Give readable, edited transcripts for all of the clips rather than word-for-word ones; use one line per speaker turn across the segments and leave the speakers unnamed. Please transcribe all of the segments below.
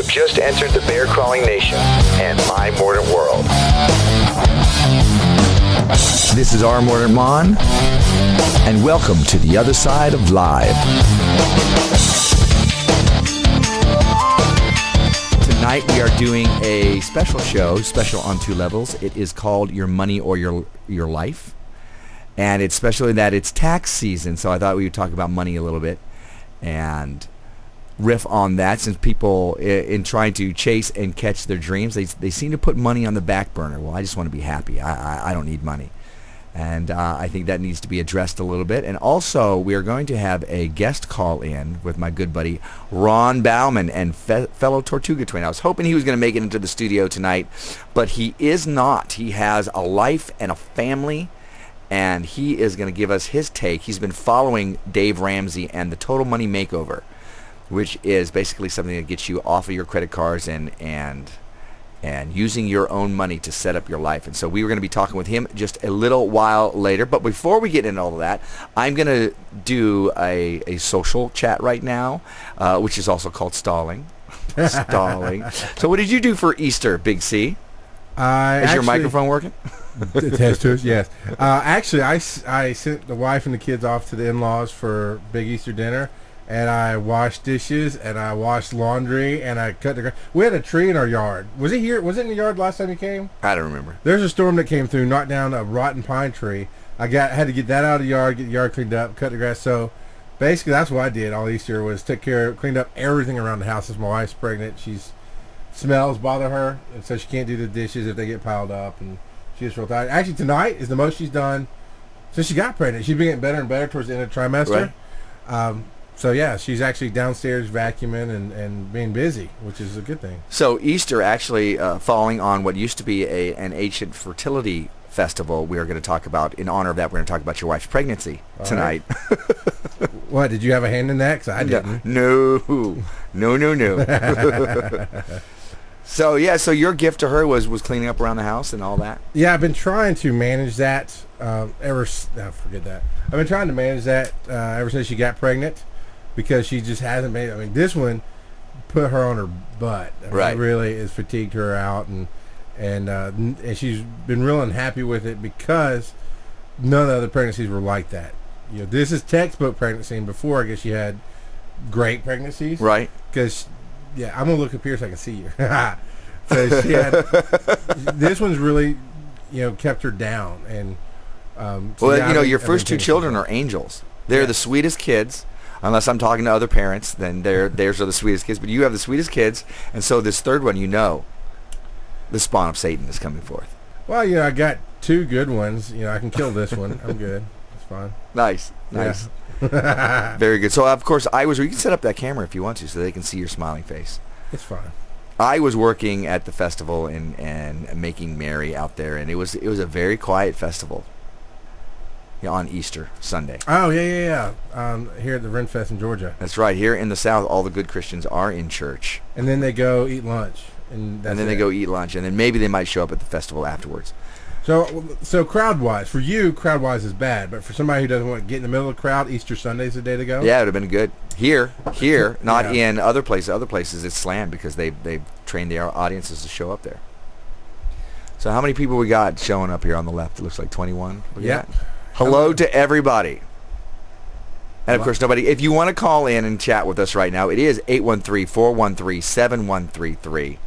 have just entered the bear-crawling nation and my Mordant world. This is our Ronn Bauman, and welcome to the other side of live. Tonight we are doing a special show, special on two levels. It is called Your Money or Your Life. And it's especially that it's tax season, so I thought we would talk about money a little bit and riff on that, since people, in trying to chase and catch their dreams, they seem to put money on the back burner. Well, I just want to be happy. I don't need money. And I think that needs to be addressed a little bit. And also, we are going to have a guest call in with my good buddy Ronn Bauman and fellow Tortuga Twin. I was hoping he was going to make it into the studio tonight, but he is not. He has a life and a family, and he is going to give us his take. He's been following Dave Ramsey and the Total Money Makeover, which is basically something that gets you off of your credit cards and using your own money to set up your life. And so we were going to be talking with him just a little while later. But before we get into all of that, I'm going to do a social chat right now, which is also called stalling. Stalling. So what did you do for Easter, Big C? Is your microphone working?
Test to it, yes. Actually, I sent the wife and the kids off to the in-laws for big Easter dinner. And I washed dishes, and I washed laundry, and I cut the grass. We had a tree in our yard. Was it here? Was it in the yard last time you came?
I don't remember.
There's a storm that came through, knocked down a rotten pine tree. I had to get that out of the yard, get the yard cleaned up, cut the grass. So basically, that's what I did all Easter, was cleaned up everything around the house. As my wife's pregnant, smells bother her, and so she can't do the dishes if they get piled up, and she's real tired. Actually, tonight is the most she's done since she got pregnant. She's been getting better and better towards the end of the trimester. Right. So, yeah, she's actually downstairs vacuuming and being busy, which is a good thing.
So Easter actually falling on what used to be an ancient fertility festival, we are going to talk about, in honor of that, we're going to talk about your wife's pregnancy tonight.
Right. What, did you have a hand in that? Because I didn't.
No. So, yeah, so your gift to her was cleaning up around the house and all that?
Yeah, I've been trying to manage that forget that. I've been trying to manage that ever since she got pregnant, because she just hasn't made it. I mean, this one put her on her butt. I mean,
right.
It really has fatigued her out, and she's been real unhappy with it, because none of the other pregnancies were like that. You know, this is textbook pregnancy, and before, I guess, she had great pregnancies.
Right.
Because, yeah, I'm going to look up here so I can see you. So she had, this one's really, kept her down. And
your first two children are angels. They're the sweetest kids. Unless I'm talking to other parents, then theirs are the sweetest kids. But you have the sweetest kids, and so this third one, the spawn of Satan is coming forth.
Well, I got two good ones. I can kill this one. I'm good. It's fine.
Nice. Yeah. Very good. So, of course, you can set up that camera if you want to, so they can see your smiling face.
It's fine.
I was working at the festival and making merry out there, and it was a very quiet festival. On Easter Sunday.
Oh, yeah. Here at the Ren Fest in Georgia.
That's right. Here in the South, all the good Christians are in church.
And then they go eat lunch. And then
they go eat lunch, and then maybe they might show up at the festival afterwards.
So crowd-wise, for you, crowd-wise is bad, but for somebody who doesn't want to get in the middle of the crowd, Easter Sunday's the day to go?
Yeah, it would have been good. Here, not in other places. Other places it's slammed because they've trained their audiences to show up there. So how many people we got showing up here on the left? It looks like 21.
Yeah.
Hello to everybody. And, of course, nobody. If you want to call in and chat with us right now, it is 813-413-7133.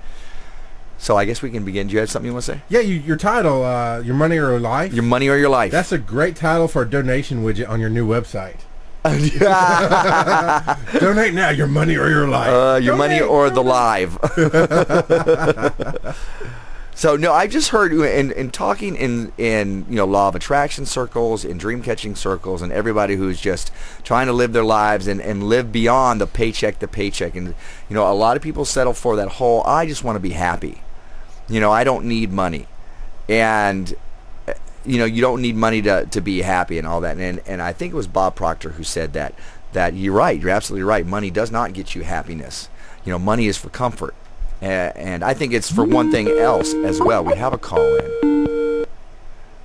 So I guess we can begin. Do you have something you want to say?
Yeah, your title, Your Money or Your Life.
Your Money or Your Life.
That's a great title for a donation widget on your new website. Donate now, Your Money or Your Life.
Your Money or the Live. So, no, I just heard in talking in law of attraction circles, in dream catching circles, and everybody who's just trying to live their lives and live beyond the paycheck to paycheck. And, a lot of people settle for that whole, I just want to be happy. I don't need money. And, you don't need money to be happy and all that. And I think it was Bob Proctor who said that you're right. You're absolutely right. Money does not get you happiness. Money is for comfort. And I think it's for one thing else as well. We have a call in.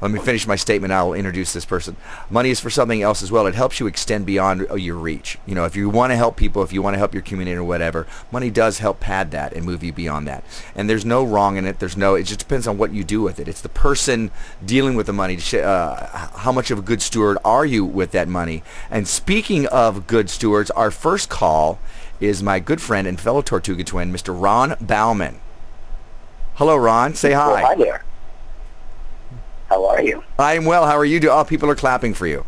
Let me finish my statement. I'll introduce this person. Money is for something else as well. It helps you extend beyond your reach. You know, if you want to help people, if you want to help your community or whatever, money does help pad that and move you beyond that. And there's no wrong in it. It just depends on what you do with it. It's the person dealing with the money. How much of a good steward are you with that money? And speaking of good stewards, our first call is my good friend and fellow Tortuga twin, Mr. Ronn Bauman. Hello, Ron. Say hi.
Well, hi there. How are you?
I'm well. How are you doing? Oh, people are clapping for you.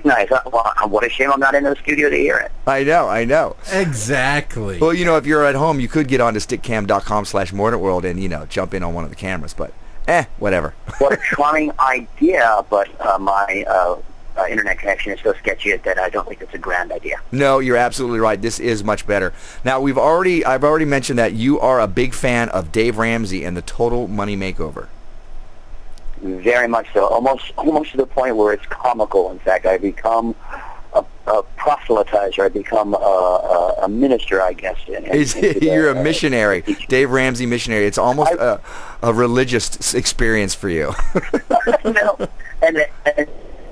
Nice. Well, what a shame I'm not in the studio to hear it.
I know.
Exactly.
Well, you know, if you're at home, you could get on to stickcam.com/MordantWorld and, you know, jump in on one of the cameras, but whatever.
What a charming idea, but my internet connection is so sketchy that I don't think it's a grand idea.
No, you're absolutely right. This is much better. Now, I've already mentioned that you are a big fan of Dave Ramsey and the Total Money Makeover.
Very much so. Almost to the point where it's comical. In fact, I become a proselytizer. I become a minister, I guess.
You're a missionary. Dave Ramsey Missionary. It's almost a religious experience for you.
No, and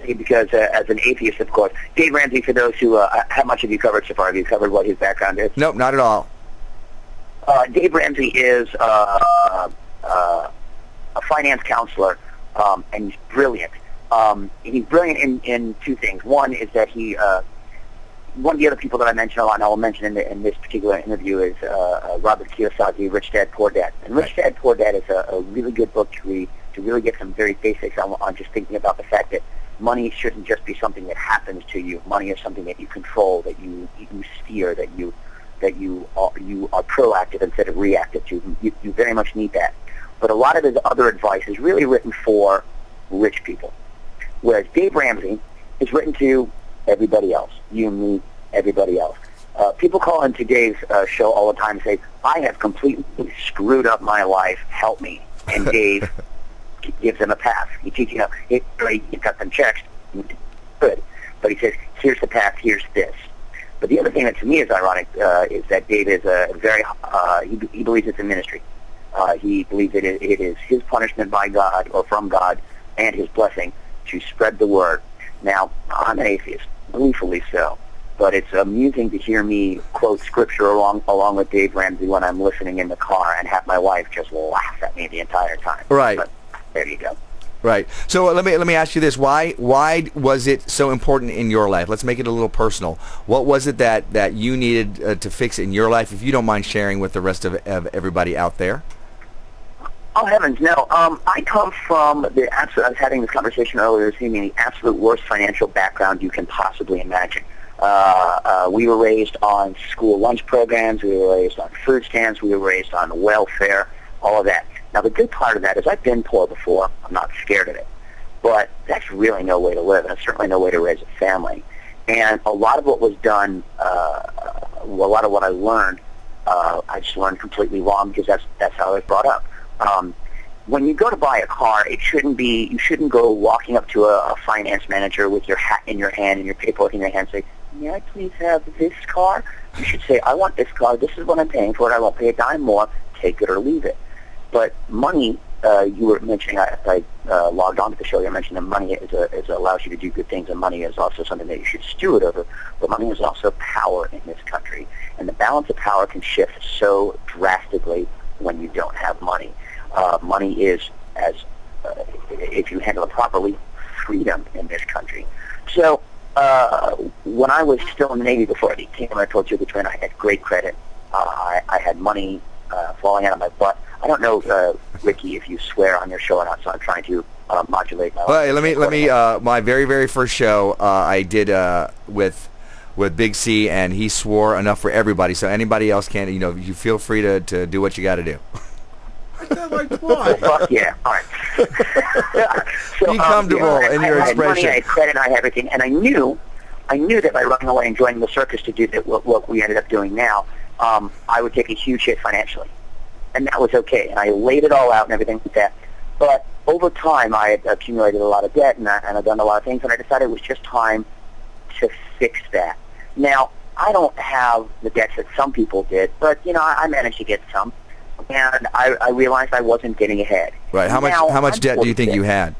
because as an atheist, of course, Dave Ramsey, for those who, how much have you covered so far? Have you covered what his background is?
Nope, not at all.
Dave Ramsey is a finance counselor, and he's brilliant. He's brilliant in two things. One is that one of the other people that I mention a lot, and I will mention in this particular interview, is Robert Kiyosaki, Rich Dad, Poor Dad. And Rich Dad, Poor Dad is a really good book to read, to really get some very basics on just thinking about the fact that money shouldn't just be something that happens to you. Money is something that you control, that you steer, that you are proactive instead of reactive to. You very much need that. But a lot of his other advice is really written for rich people, whereas Dave Ramsey is written to everybody else. You, me, everybody else. People call into Dave's show all the time and say, "I have completely screwed up my life. Help me." And Dave gives them a path. He teaches them. He cut them checks. Good, but he says, "Here's the path. Here's this." But the other thing that to me is ironic is that Dave is he believes it's a ministry. He believes that it is his punishment by God or from God and his blessing to spread the word. Now, I'm an atheist, gleefully so, but it's amusing to hear me quote scripture along with Dave Ramsey when I'm listening in the car and have my wife just laugh at me the entire time.
Right.
But there you go.
Right. So let me ask you this: Why was it so important in your life? Let's make it a little personal. What was it that you needed to fix in your life? If you don't mind sharing with the rest of everybody out there.
Oh, heavens, no. I come from I was having this conversation earlier this evening, the absolute worst financial background you can possibly imagine. We were raised on school lunch programs. We were raised on food stamps. We were raised on welfare, all of that. Now, the good part of that is I've been poor before. I'm not scared of it. But that's really no way to live, and it's certainly no way to raise a family. And a lot of what was done, a lot of what I learned, I just learned completely wrong because that's how I was brought up. When you go to buy a car, you shouldn't go walking up to a finance manager with your hat in your hand and your paperwork in your hand and say, "May I please have this car?" You should say, "I want this car. This is what I'm paying for it. I won't pay a dime more. Take it or leave it." But money, you were mentioning, I logged on to the show, you mentioned that money allows you to do good things, and money is also something that you should steward over. But money is also power in this country. And the balance of power can shift so drastically when you don't have money. Money is, if you handle it properly, freedom in this country. So when I was still in the Navy before I became a Tortuga Twin, I had great credit. I had money falling out of my butt. I don't know, Ricky, if you swear on your show or not, so I'm trying to modulate my
Well, let me my very, very first show I did with Big C, and he swore enough for everybody, so anybody else can, you feel free to do what you got to do.
Well, fuck yeah. All right. So,
be comfortable in your
I had
expression.
Money, I had credit, I had everything, and I knew that by running away and joining the circus to do what we ended up doing now, I would take a huge hit financially. And that was okay. And I laid it all out and everything like that. But over time, I had accumulated a lot of debt, and I've done a lot of things, and I decided it was just time to fix that. Now, I don't have the debts that some people did, but, I managed to get some. and I realized I wasn't getting ahead.
Right. How much debt do you think you had?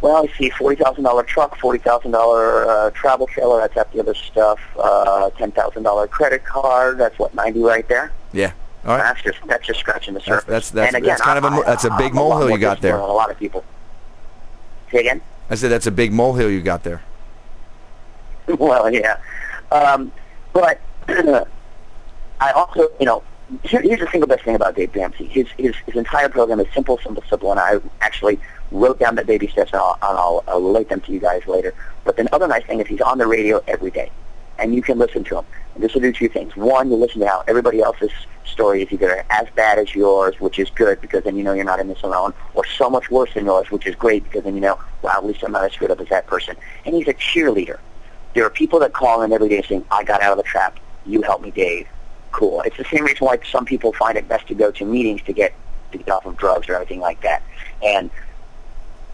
Well, I see $40,000 truck, $40,000 travel trailer. That's after the other stuff. $10,000 credit card. That's what, 90 right there.
Yeah. All right.
That's just scratching the surface.
That's kind of that's a big molehill you got there.
A lot of people. Say again?
I said that's a big molehill you got there.
Well, yeah. But I also, here's the single best thing about Dave Ramsey. His entire program is simple, and I actually wrote down the baby steps, and I'll relate them to you guys later. But the other nice thing is he's on the radio every day, and you can listen to him. And this will do two things. One, you listen to how everybody else's story is either as bad as yours, which is good because then you know you're not in this alone, or so much worse than yours, which is great because then you know, well, at least I'm not as screwed up as that person. And he's a cheerleader. There are people that call in every day saying, I got out of the trap. You helped me, Dave. Cool. It's the same reason why some people find it best to go to meetings to get off of drugs or everything like that. And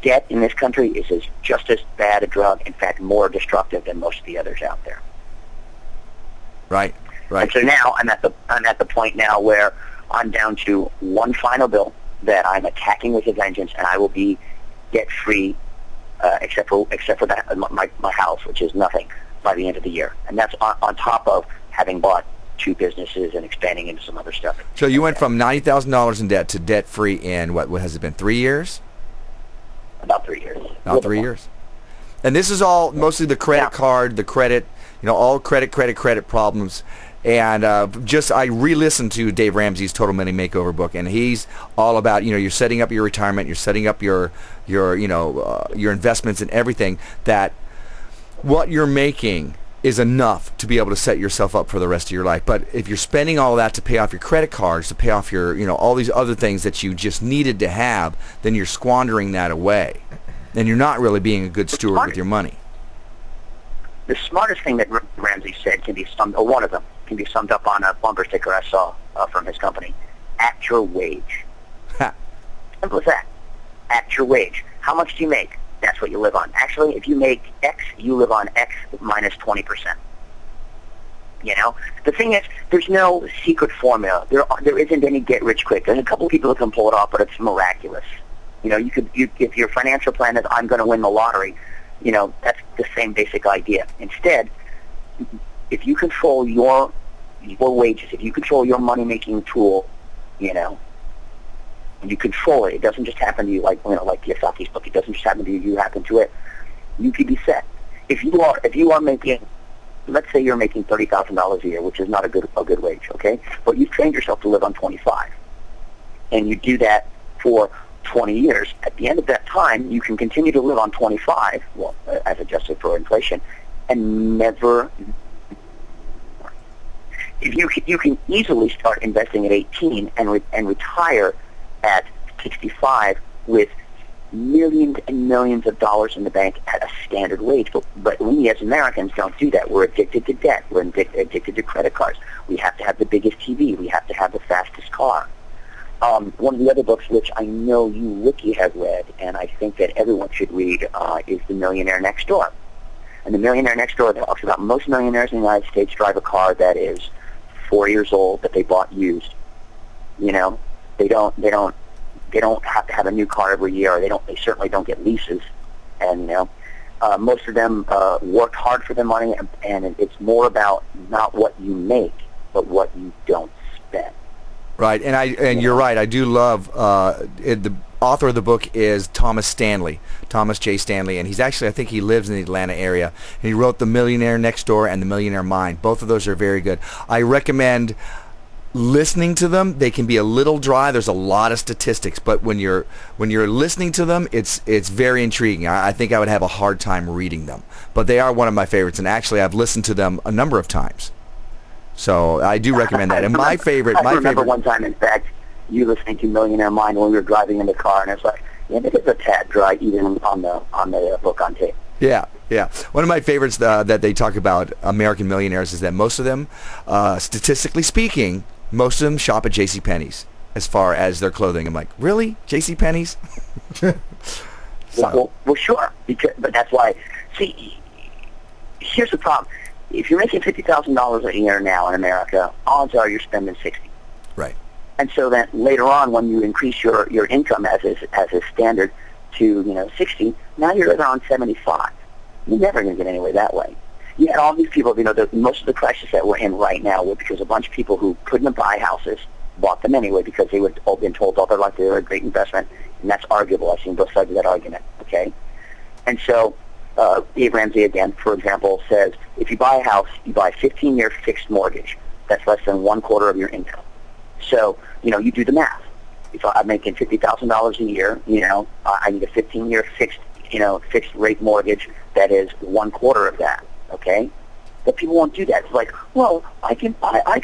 debt in this country is just as bad a drug, in fact, more destructive than most of the others out there.
Right.
And so now I'm at the point now where I'm down to one final bill that I'm attacking with a vengeance, and I will be debt free, except for that my house, which is nothing, by the end of the year, and that's on top of having bought 2 businesses and expanding into some other stuff.
So you went from $90,000 in debt to debt free in what has it been, 3 years?
About 3 years.
About 3 years. And this is all mostly the credit card, the credit, all credit problems. And I re-listened to Dave Ramsey's Total Money Makeover book, and he's all about, you're setting up your retirement, you're setting up your investments and everything, that what you're making is enough to be able to set yourself up for the rest of your life. But if you're spending all of that to pay off your credit cards, to pay off your, all these other things that you just needed to have, then you're squandering that away. And you're not really being a good steward with your money.
The smartest thing that Ramsey said can be one of them can be summed up on a bumper sticker I saw from his company. Act your wage. Simple as that. Act your wage. How much do you make? That's what you live on. Actually, if you make X, you live on X minus 20%. The thing is, there's no secret formula. There isn't any get rich quick. There's a couple of people who can pull it off, but it's miraculous. If your financial plan is, I'm going to win the lottery, that's the same basic idea. Instead, if you control your wages, if you control your money-making tool, and you control it, it doesn't just happen to you like Kiyosaki's book. It doesn't just happen to you. You happen to it. You could be set. If you are making, let's say you're making $30,000 a year, which is not a good wage, okay? But you've trained yourself to live on 25, and you do that for 20 years. At the end of that time, you can continue to live on 25, well, as adjusted for inflation, and never. If you can easily start investing at 18 and retire at 65 with millions and millions of dollars in the bank at a standard wage. But we as Americans don't do that. We're addicted to debt. We're addicted to credit cards. We have to have the biggest TV. We have to have the fastest car. One of the other books, which I know you, Ricky, have read, and I think that everyone should read, is The Millionaire Next Door. And The Millionaire Next Door talks about most millionaires in the United States drive a car that is 4 years old that they bought used. They don't have to have a new car every year. Or they certainly don't get leases. And most of them work hard for their money, and it's more about not what you make, but what you don't spend.
Right, and you're right. I do love the author of the book is Thomas J. Stanley, and he's actually, I think he lives in the Atlanta area. And he wrote The Millionaire Next Door and The Millionaire Mind. Both of those are very good. I recommend listening to them. They can be a little dry. There's a lot of statistics, but when you're listening to them, it's very intriguing. I think I would have a hard time reading them, but they are one of my favorites, and actually I've listened to them a number of times. So I do recommend that. And my favorite.
I remember one time, in fact, you listening to Millionaire Mind when we were driving in the car, and it's like, it is a tad dry, even on the book on tape.
Yeah. One of my favorites that they talk about American millionaires is that most of them, statistically speaking, most of them shop at JCPenney's as far as their clothing. I'm like, really? JCPenney's?
Well, sure. But that's why. See, here's the problem. If you're making $50,000 a year now in America, odds are you're spending $60,000.
Right.
And so then later on, when you increase your income as is standard to 60, now you're around 75. You're never going to get anywhere that way. You had all these people, most of the crisis that we're in right now were because a bunch of people who couldn't buy houses bought them anyway because they were all been told all their life they were a great investment, and that's arguable. I've seen both sides of that argument, okay? And so Dave Ramsey, again, for example, says if you buy a house, you buy a 15-year fixed mortgage. That's less than 1/4 of your income. So, you do the math. If I'm making $50,000 a year, I need a 15-year fixed rate mortgage that is 1/4 of that, okay? But people won't do that. It's like, well, I can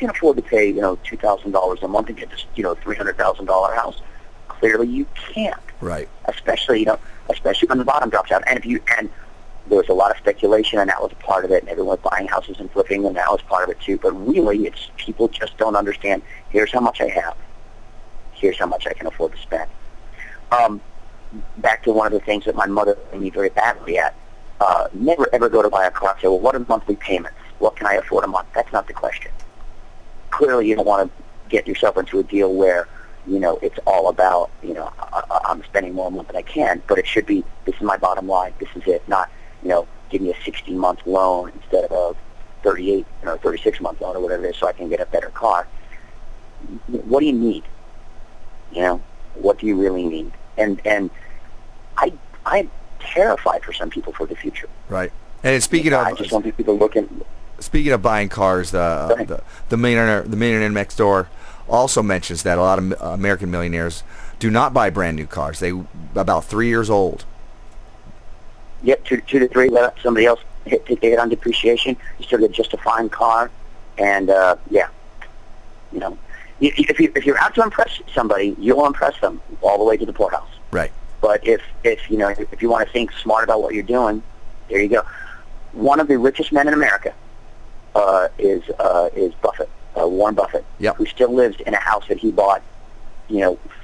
afford to pay, $2,000 a month to get this, $300,000 house. Clearly you can't.
Right.
Especially when the bottom drops out. And there was a lot of speculation, and that was a part of it, and everyone was buying houses and flipping, and that was part of it too. But really, it's people just don't understand, here's how much I have. Here's how much I can afford to spend. Back to one of the things that my mother made me very badly at. Never ever go to buy a car and say, well, what are monthly payments? What can I afford a month? That's not the question. Clearly, you don't want to get yourself into a deal where, it's all about, I'm spending more a month than I can, but it should be, this is my bottom line, this is it, not, give me a 16-month loan instead of a 38 or 36-month loan or whatever it is so I can get a better car. What do you need? What do you really need? And I'm terrified for some people for the future.
Right. And speaking
I just want people looking.
Speaking of buying cars, the millionaire next door also mentions that a lot of American millionaires do not buy brand new cars. They about 3 years old.
Yep, 2 to 3. Let somebody else take it on depreciation. You still get just a fine car, and if you're out to impress somebody, you'll impress them all the way to the poorhouse.
Right.
But if you want to think smart about what you're doing, there you go. One of the richest men in America is Buffett, Warren Buffett,
yep.
who still lives in a house that he bought,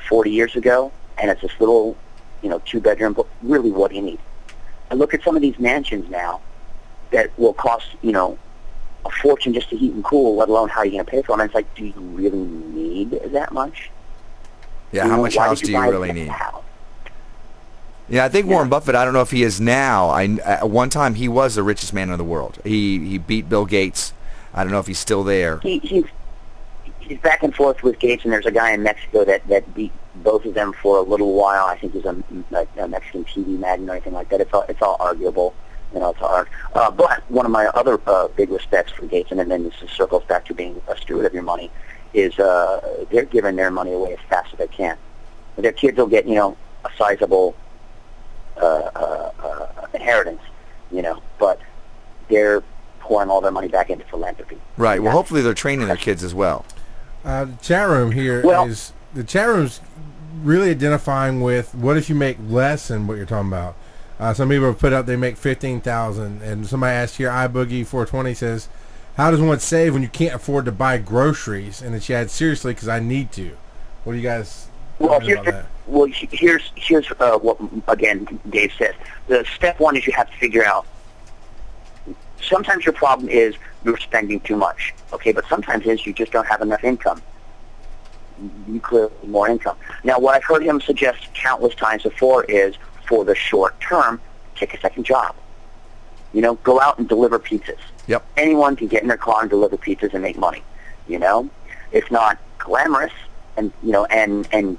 40 years ago, and it's this little, 2-bedroom. But really, what do you need? And look at some of these mansions now that will cost, a fortune just to heat and cool, let alone how you're going to pay for them. And it's like, do you really need that much?
Yeah, how much house do you really need? Yeah, I think Warren Buffett, I don't know if he is now. At one time, he was the richest man in the world. He beat Bill Gates. I don't know if he's still there.
He's back and forth with Gates, and there's a guy in Mexico that beat both of them for a little while. I think he's a Mexican TV magnate or anything like that. It's all arguable. It's hard. But one of my other big respects for Gates, and then this circles back to being a steward of your money, is they're giving their money away as fast as they can. Their kids will get, a sizable inheritance, but they're pouring all their money back into philanthropy.
Right. Well, hopefully they're training their kids as well.
The chat room here is the chat room's really identifying with what if you make less than what you're talking about. Some people have put up they make $15,000, and somebody asked here, iBoogie 420 says, how does one save when you can't afford to buy groceries? And then she adds, seriously, because I need to. What do you guys think about that?
Well, here's what, again, Dave says. The step one is you have to figure out, sometimes your problem is you're spending too much, okay? But sometimes is you just don't have enough income. You clearly need more income. Now, what I've heard him suggest countless times before is, for the short term, take a second job. Go out and deliver pizzas.
Yep.
Anyone can get in their car and deliver pizzas and make money. It's not glamorous, and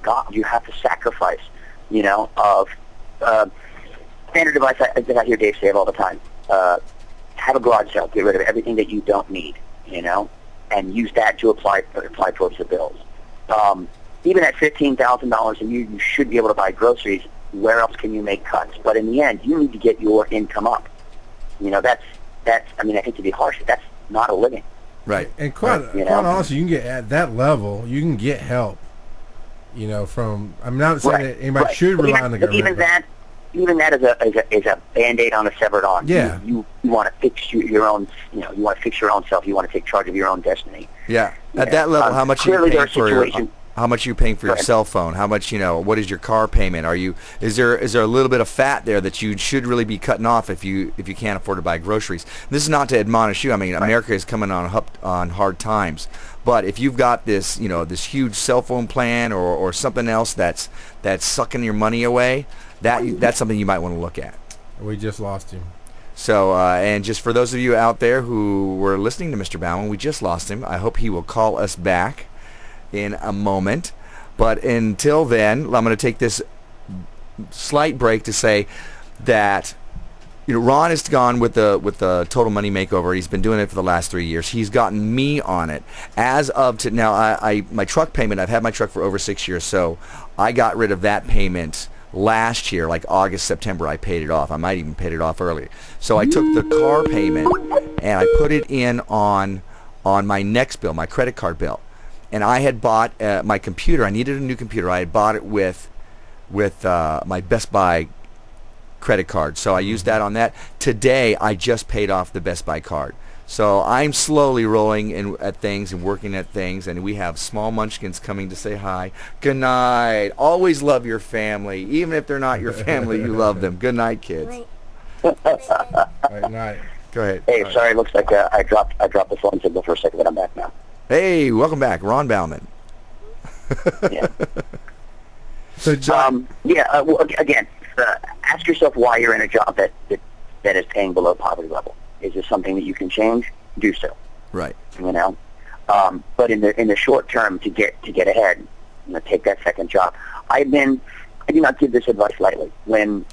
God, you have to sacrifice. Of standard advice that I hear Dave say all the time: have a garage sale, get rid of everything that you don't need, and use that to apply towards the bills. Even at $15,000 a year, you should be able to buy groceries. Where else can you make cuts? But in the end, you need to get your income up. That's. I mean, I hate to be harsh, but that's not a living.
Right.
And quite honestly, you can get at that level. You can get help. From. I'm not saying that anybody should rely on the government.
Even that is a Band-Aid on a severed arm.
Yeah.
You want to fix your own. You want to fix your own self. You want to take charge of your own destiny.
Yeah. At that level, how much are you paying for? How much are you paying for your
Right.
cell phone? How much, what is your car payment? Is there a little bit of fat there that you should really be cutting off if you can't afford to buy groceries? This is not to admonish you. I mean, America is coming on hard times. But if you've got this, this huge cell phone plan or something else that's sucking your money away, that's something you might want to look at.
We just lost him.
So, and just for those of you out there who were listening to Mr. Bauman, we just lost him. I hope he will call us back in a moment. But until then, I'm going to take this slight break to say that Ron has gone with the Total Money Makeover. He's been doing it for the last 3 years. He's gotten me on it. As of now, my truck payment, I've had my truck for over 6 years, so I got rid of that payment last year, like August, September. I paid it off. I might even paid it off earlier. So I took the car payment and I put it in on my next bill, my credit card bill. And I had bought my computer. I needed a new computer. I had bought it with my Best Buy credit card. So I used that on that. Today, I just paid off the Best Buy card. So I'm slowly rolling at things and working at things. And we have small munchkins coming to say hi. Good night. Always love your family. Even if they're not your family, you love them. Good night, kids.
Right, night.
Go ahead.
Hey, sorry. Looks like I dropped the phone signal for a second, but I'm back now.
Hey, welcome back, Ron Bauman.
Yeah.
So, John,
Well, again, ask yourself why you're in a job that is paying below poverty level. Is this something that you can change? Do so.
Right.
But in the short term, to get ahead, take that second job. I do not give this advice lightly. When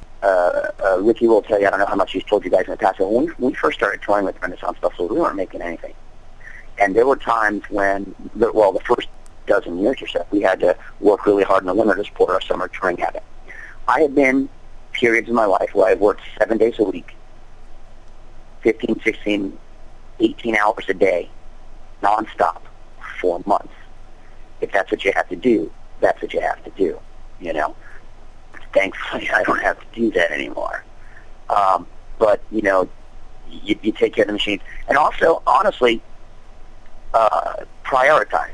Ricky will tell you, I don't know how much he's told you guys in the past, but when we first started touring with Renaissance Festival, we weren't making anything. And there were times when, the first dozen years or so, we had to work really hard in the winter to support our summer touring habit. I have been periods in my life where I've worked 7 days a week, 15, 16, 18 hours a day, nonstop, for months. If that's what you have to do, that's what you have to do, Thankfully, I don't have to do that anymore. But, you take care of the machines. And also, honestly, prioritize.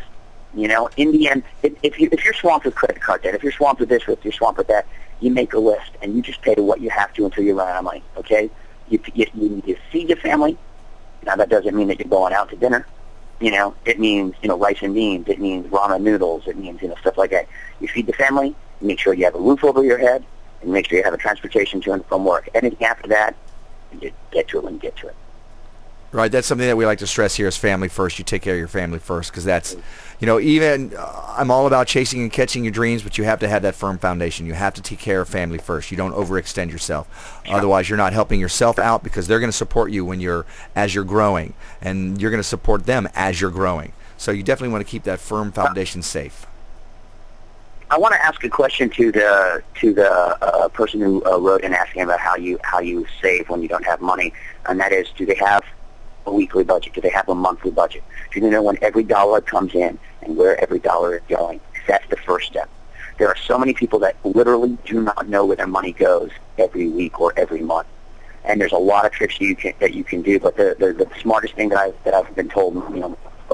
In the end, if you're swamped with credit card debt, if you're swamped with this, if you're swamped with that, you make a list and you just pay to what you have to until you run out of money. Okay? You need to feed your family. Now that doesn't mean that you're going out to dinner. It means rice and beans. It means ramen noodles. It means stuff like that. You feed the family. You make sure you have a roof over your head, and make sure you have a transportation to and from work. Anything after that, you get to it when you get to it.
Right, that's something that we like to stress here is family first. You take care of your family first because that's, even I'm all about chasing and catching your dreams, but you have to have that firm foundation. You have to take care of family first. You don't overextend yourself. Sure. Otherwise, you're not helping yourself out because they're going to support you as you're growing, and you're going to support them as you're growing. So you definitely want to keep that firm foundation safe.
I want to ask a question to the person who wrote in asking about how you save when you don't have money, and that is, do they have a weekly budget? Do they have a monthly budget? Do they know when every dollar comes in and where every dollar is going? That's the first step. There are so many people that literally do not know where their money goes every week or every month, and there's a lot of tricks that you can do. But the smartest thing that I've been told,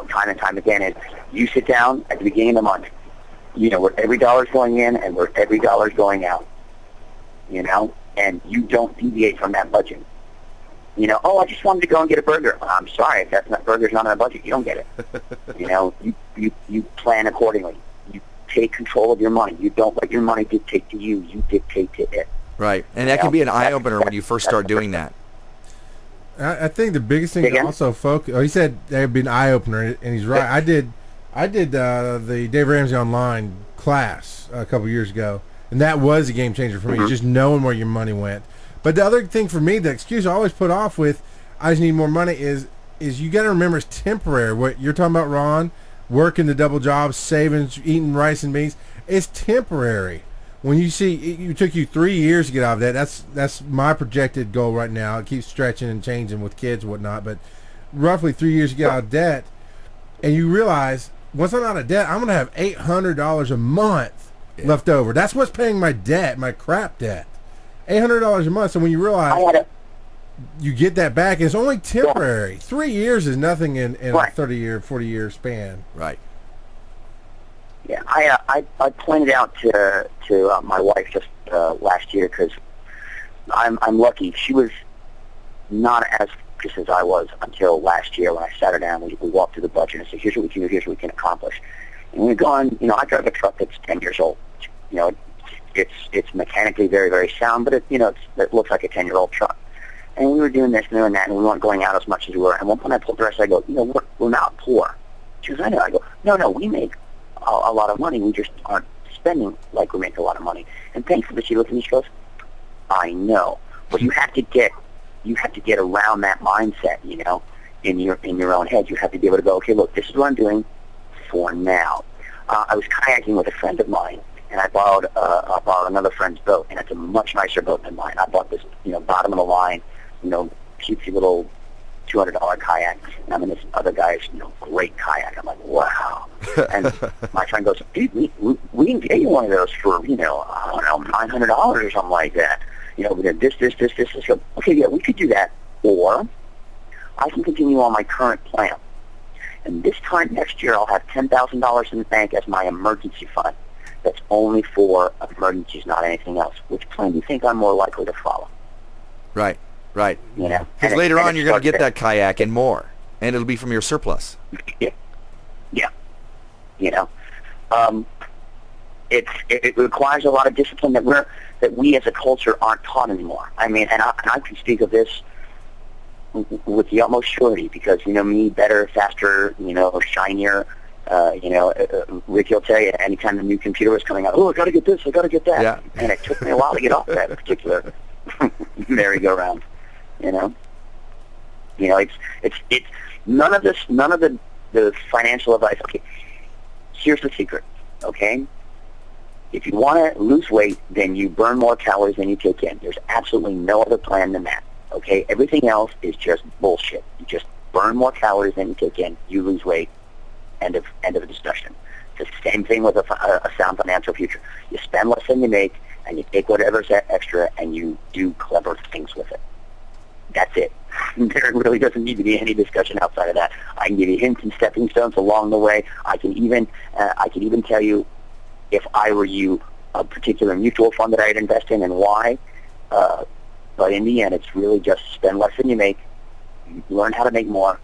time and time again, is you sit down at the beginning of the month. Where every dollar's going in and where every dollar's going out, and you don't deviate from that budget. I just wanted to go and get a burger. I'm sorry, if burger's not on a budget, you don't get it. You plan accordingly. You take control of your money. You don't let your money dictate to you. You dictate to it.
Right, and that can be an eye-opener when you first start doing that.
I think the biggest thing to also focus. Oh, he said that would be an eye-opener, and he's right. I did the Dave Ramsey online class a couple years ago, and that was a game changer for me, just knowing where your money went. But the other thing for me, the excuse I always put off with, I just need more money, is you got to remember it's temporary. What you're talking about, Ron, working the double jobs, saving, eating rice and beans, it's temporary. When you see it took you 3 years to get out of that, that's my projected goal right now. It keeps stretching and changing with kids and whatnot, but roughly 3 years to get out of debt, and you realize, once I'm out of debt, I'm going to have $800 a month left over. That's what's paying my debt, my crap debt. $800 a month. So when you realize you get that back, it's only temporary. 3 years is nothing in a 30-year, 40-year span.
Right.
Yeah, I pointed out to my wife just last year because I'm lucky. She was not as focused as I was until last year when I sat her down. We walked through the budget and said, here's what we can do, here's what we can accomplish. And we've gone, I drive a truck that's 10 years old. It's mechanically very, very sound, but it looks like a 10-year-old truck. And we were doing this and doing that, and we weren't going out as much as we were. And one point I pulled the rest, I go, we're not poor. She goes, I know. I go, no, we make a lot of money. We just aren't spending like we make a lot of money. And thankfully, she looks at me, she goes, I know. But you have to get around that mindset, in your own head. You have to be able to go, okay, look, this is what I'm doing for now. I was kayaking with a friend of mine, and I borrowed another friend's boat, and it's a much nicer boat than mine. I bought this, bottom of the line, cutesy little $200 kayak, and I'm in this other guy's, great kayak. I'm like, wow. And my friend goes, dude, we can get you one of those for, I don't know, $900 or something like that. We did this. So, okay, yeah, we could do that. Or I can continue on my current plan. And this time next year, I'll have $10,000 in the bank as my emergency fund. That's only for emergencies, not anything else. Which plan do you think I'm more likely to follow?
Right. Because later on, you're going to get that kayak and more, and it'll be from your surplus.
Yeah. It requires a lot of discipline that we as a culture aren't taught anymore. I mean, and I can speak of this with the utmost surety because, me, better, faster, shinier, Ricky will tell you anytime the new computer was coming out, I got to get this, I got to get that.
Yeah.
And it took me a while to get off that particular merry-go-round, It's none of the financial advice. Okay, here's the secret, okay? If you want to lose weight, then you burn more calories than you take in. There's absolutely no other plan than that. Okay, everything else is just bullshit. You just burn more calories than you take in. You lose weight. End of the discussion. It's the same thing with a sound financial future. You spend less than you make, and you take whatever's extra, and you do clever things with it. That's it. There really doesn't need to be any discussion outside of that. I can give you hints and stepping stones along the way. I can even tell you, if I were you, a particular mutual fund that I'd invest in and why. But in the end, it's really just spend less than you make, learn how to make more,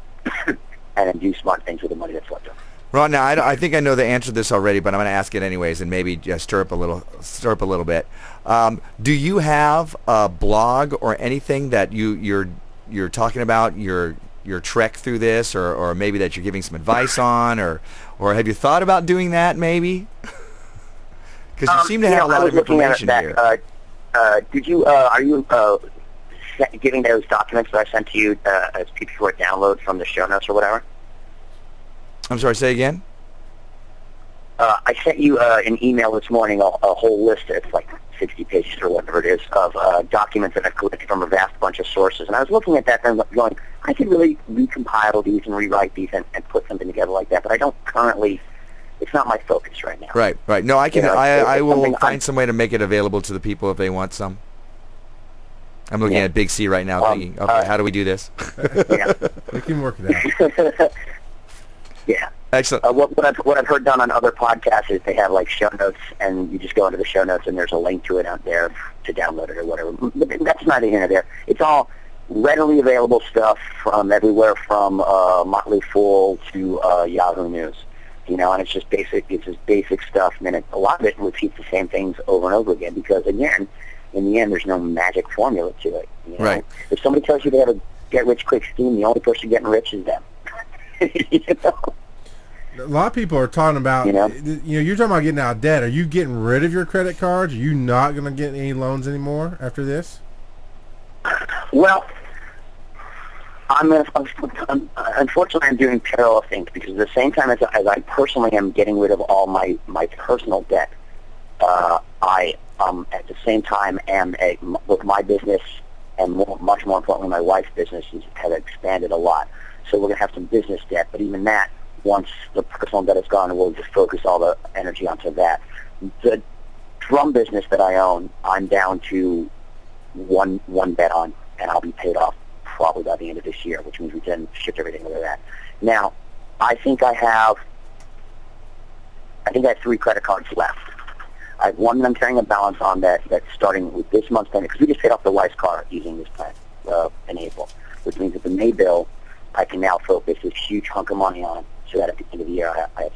and then do smart things with the money that's left over.
Ron, now I think I know the answer to this already, but I'm going to ask it anyways, and maybe just stir up a little bit. Do you have a blog or anything that you're talking about your trek through this, or maybe that you're giving some advice on, or have you thought about doing that maybe? Because you seem to have a lot of information here.
Did you? Are you giving those documents that I sent to you as P4 download from the show notes or whatever?
I'm sorry, say again?
I sent you an email this morning, a whole list, it's like 60 pages or whatever it is, of documents that I've collected from a vast bunch of sources. And I was looking at that and going, I could really recompile these and rewrite these and put something together like that, but I don't currently, it's not my focus right now.
Right. No, I can. I will find some way to make it available to the people if they want some. I'm looking at Big C right now thinking, okay, how do we do this?
Yeah. We can work it out.
Yeah.
Excellent.
What I've heard done on other podcasts is they have like show notes, and you just go into the show notes, and there's a link to it out there to download it or whatever. But that's neither here nor there. It's all readily available stuff from everywhere, from Motley Fool to Yahoo News. And it's just basic. It's just basic stuff. And then a lot of it repeats the same things over and over again because, again, in the end, there's no magic formula to it.
Right.
If somebody tells you they have a get-rich-quick scheme, the only person getting rich is them.
A lot of people are talking about, you're talking about getting out of debt. Are you getting rid of your credit cards? Are you not going to get any loans anymore after this?
Well, unfortunately, I'm doing parallel things because at the same time as I personally am getting rid of all my personal debt, I at the same time am with my business and much more importantly, my wife's business have expanded a lot. So we're going to have some business debt, but even that, once the personal debt is gone, we'll just focus all the energy onto that. The drum business that I own, I'm down to one bet on, and I'll be paid off probably by the end of this year, which means we can shift everything over that. Now, I think I have I think I have 3 credit cards left. I have one that I'm carrying a balance on that's starting with this month's payment, because we just paid off the wife's car using this plan in April, which means that the May bill, I can now focus this huge hunk of money on, so that at the end of the year I have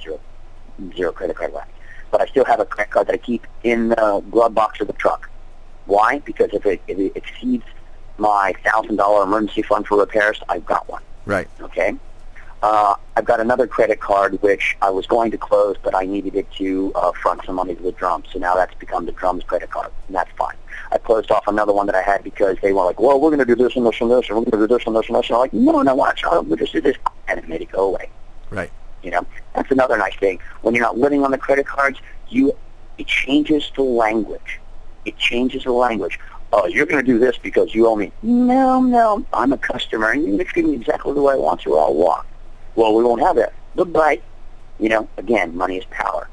zero credit card left. But I still have a credit card that I keep in the glove box of the truck. Why? Because if it exceeds my $1,000 emergency fund for repairs, I've got one.
Right.
Okay? I've got another credit card which I was going to close, but I needed it to front some money to the drums. So now that's become the drums credit card, and that's fine. I closed off another one that I had because they were like, well, we're going to do this and this and this, and we're going to do this and this and this. And I'm like, no, watch, we'll just do this. And it made it go away.
Right.
You know, that's another nice thing. When you're not living on the credit cards, it changes the language. It changes the language. Oh, you're going to do this because you owe me. No, I'm a customer, and you can treat me exactly the way I want to, or I'll walk. Well, we won't have that. Goodbye. You know, again, money is power.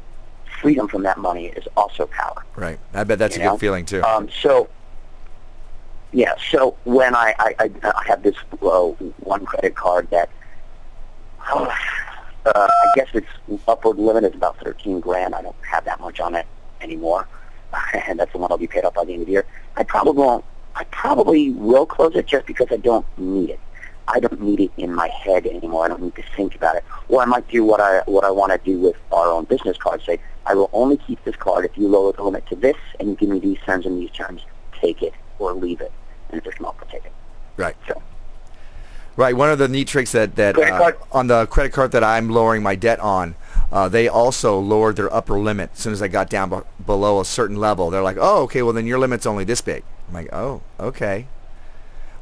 Freedom from that money is also power.
Right. I bet that's a good feeling, too.
So when I have this one credit card that, I guess its upward limit is about $13,000. I don't have that much on it anymore, and that's the one I'll be paid off by the end of the year. I probably will close it just because I don't need it. I don't need it in my head anymore. I don't need to think about it. Or I might do what I want to do with our own business card. Say, I will only keep this card if you lower the limit to this, and you give me these terms and these terms. Take it or leave it, and if there's not, I'll take it.
Right.
So.
Right. One of the neat tricks that on the credit card that I'm lowering my debt on, they also lowered their upper limit as soon as I got down below a certain level. They're like, oh, okay, well then your limit's only this big. I'm like, oh, okay.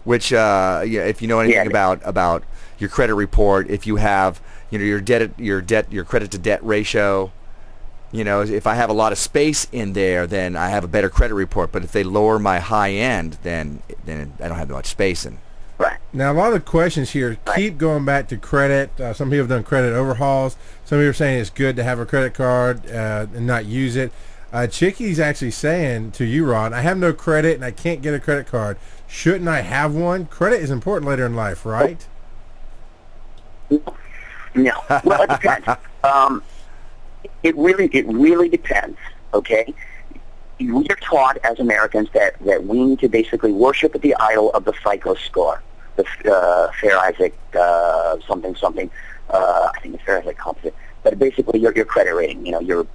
Which, if you know anything about your credit report, if you have, your credit to debt ratio, if I have a lot of space in there, then I have a better credit report. But if they lower my high end, then I don't have much space in.
Right.
Now, a lot of the questions here keep going back to credit. Some people have done credit overhauls. Some people are saying it's good to have a credit card and not use it. Chicky's actually saying to you, Ron, I have no credit and I can't get a credit card. Shouldn't I have one? Credit is important later in life, right?
No. Well, it depends. It really depends, okay? We're taught as Americans that we need to basically worship at the idol of the FICO score, the Fair Isaac something. I think it's Fair Isaac Composite. But basically, your credit rating, you're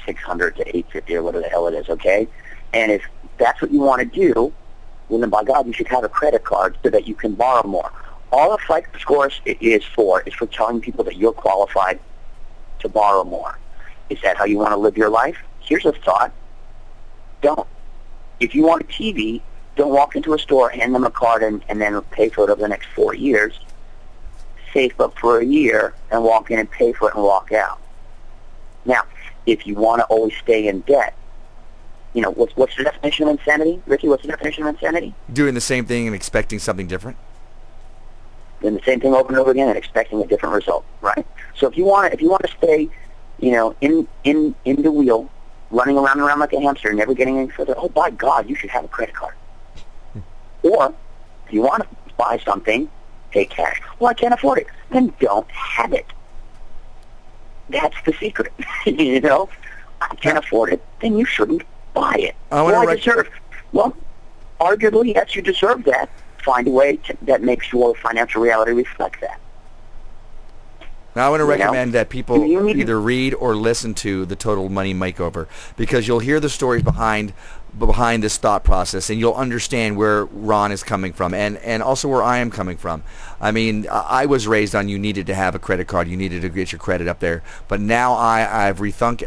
600 to 850 or whatever the hell it is, okay? And if that's what you want to do, well, then by God, you should have a credit card so that you can borrow more. All a FICO score is for telling people that you're qualified to borrow more. Is that how you want to live your life? Here's a thought. Don't. If you want a TV, don't walk into a store, hand them a card, and then pay for it over the next 4 years. Save up for a year and walk in and pay for it and walk out. Now, if you want to always stay in debt, what's the definition of insanity? Ricky, what's the definition of insanity?
Doing the same thing and expecting something different.
Doing the same thing over and over again and expecting a different result, right? So if you want to stay, in the wheel, running around and around like a hamster, never getting any further, oh, by God, you should have a credit card. Or, if you want to buy something, pay cash. Well, I can't afford it. Then don't have it. That's the secret. I can't afford it. Then you shouldn't buy it. Well, arguably, yes, you deserve that. Find a way that makes your financial reality reflect that.
Now, I want to recommend that people either read or listen to the Total Money Makeover, because you'll hear the stories behind this thought process, and you'll understand where Ron is coming from, and also where I am coming from. I mean, I was raised on you needed to have a credit card, you needed to get your credit up there, but now I've rethought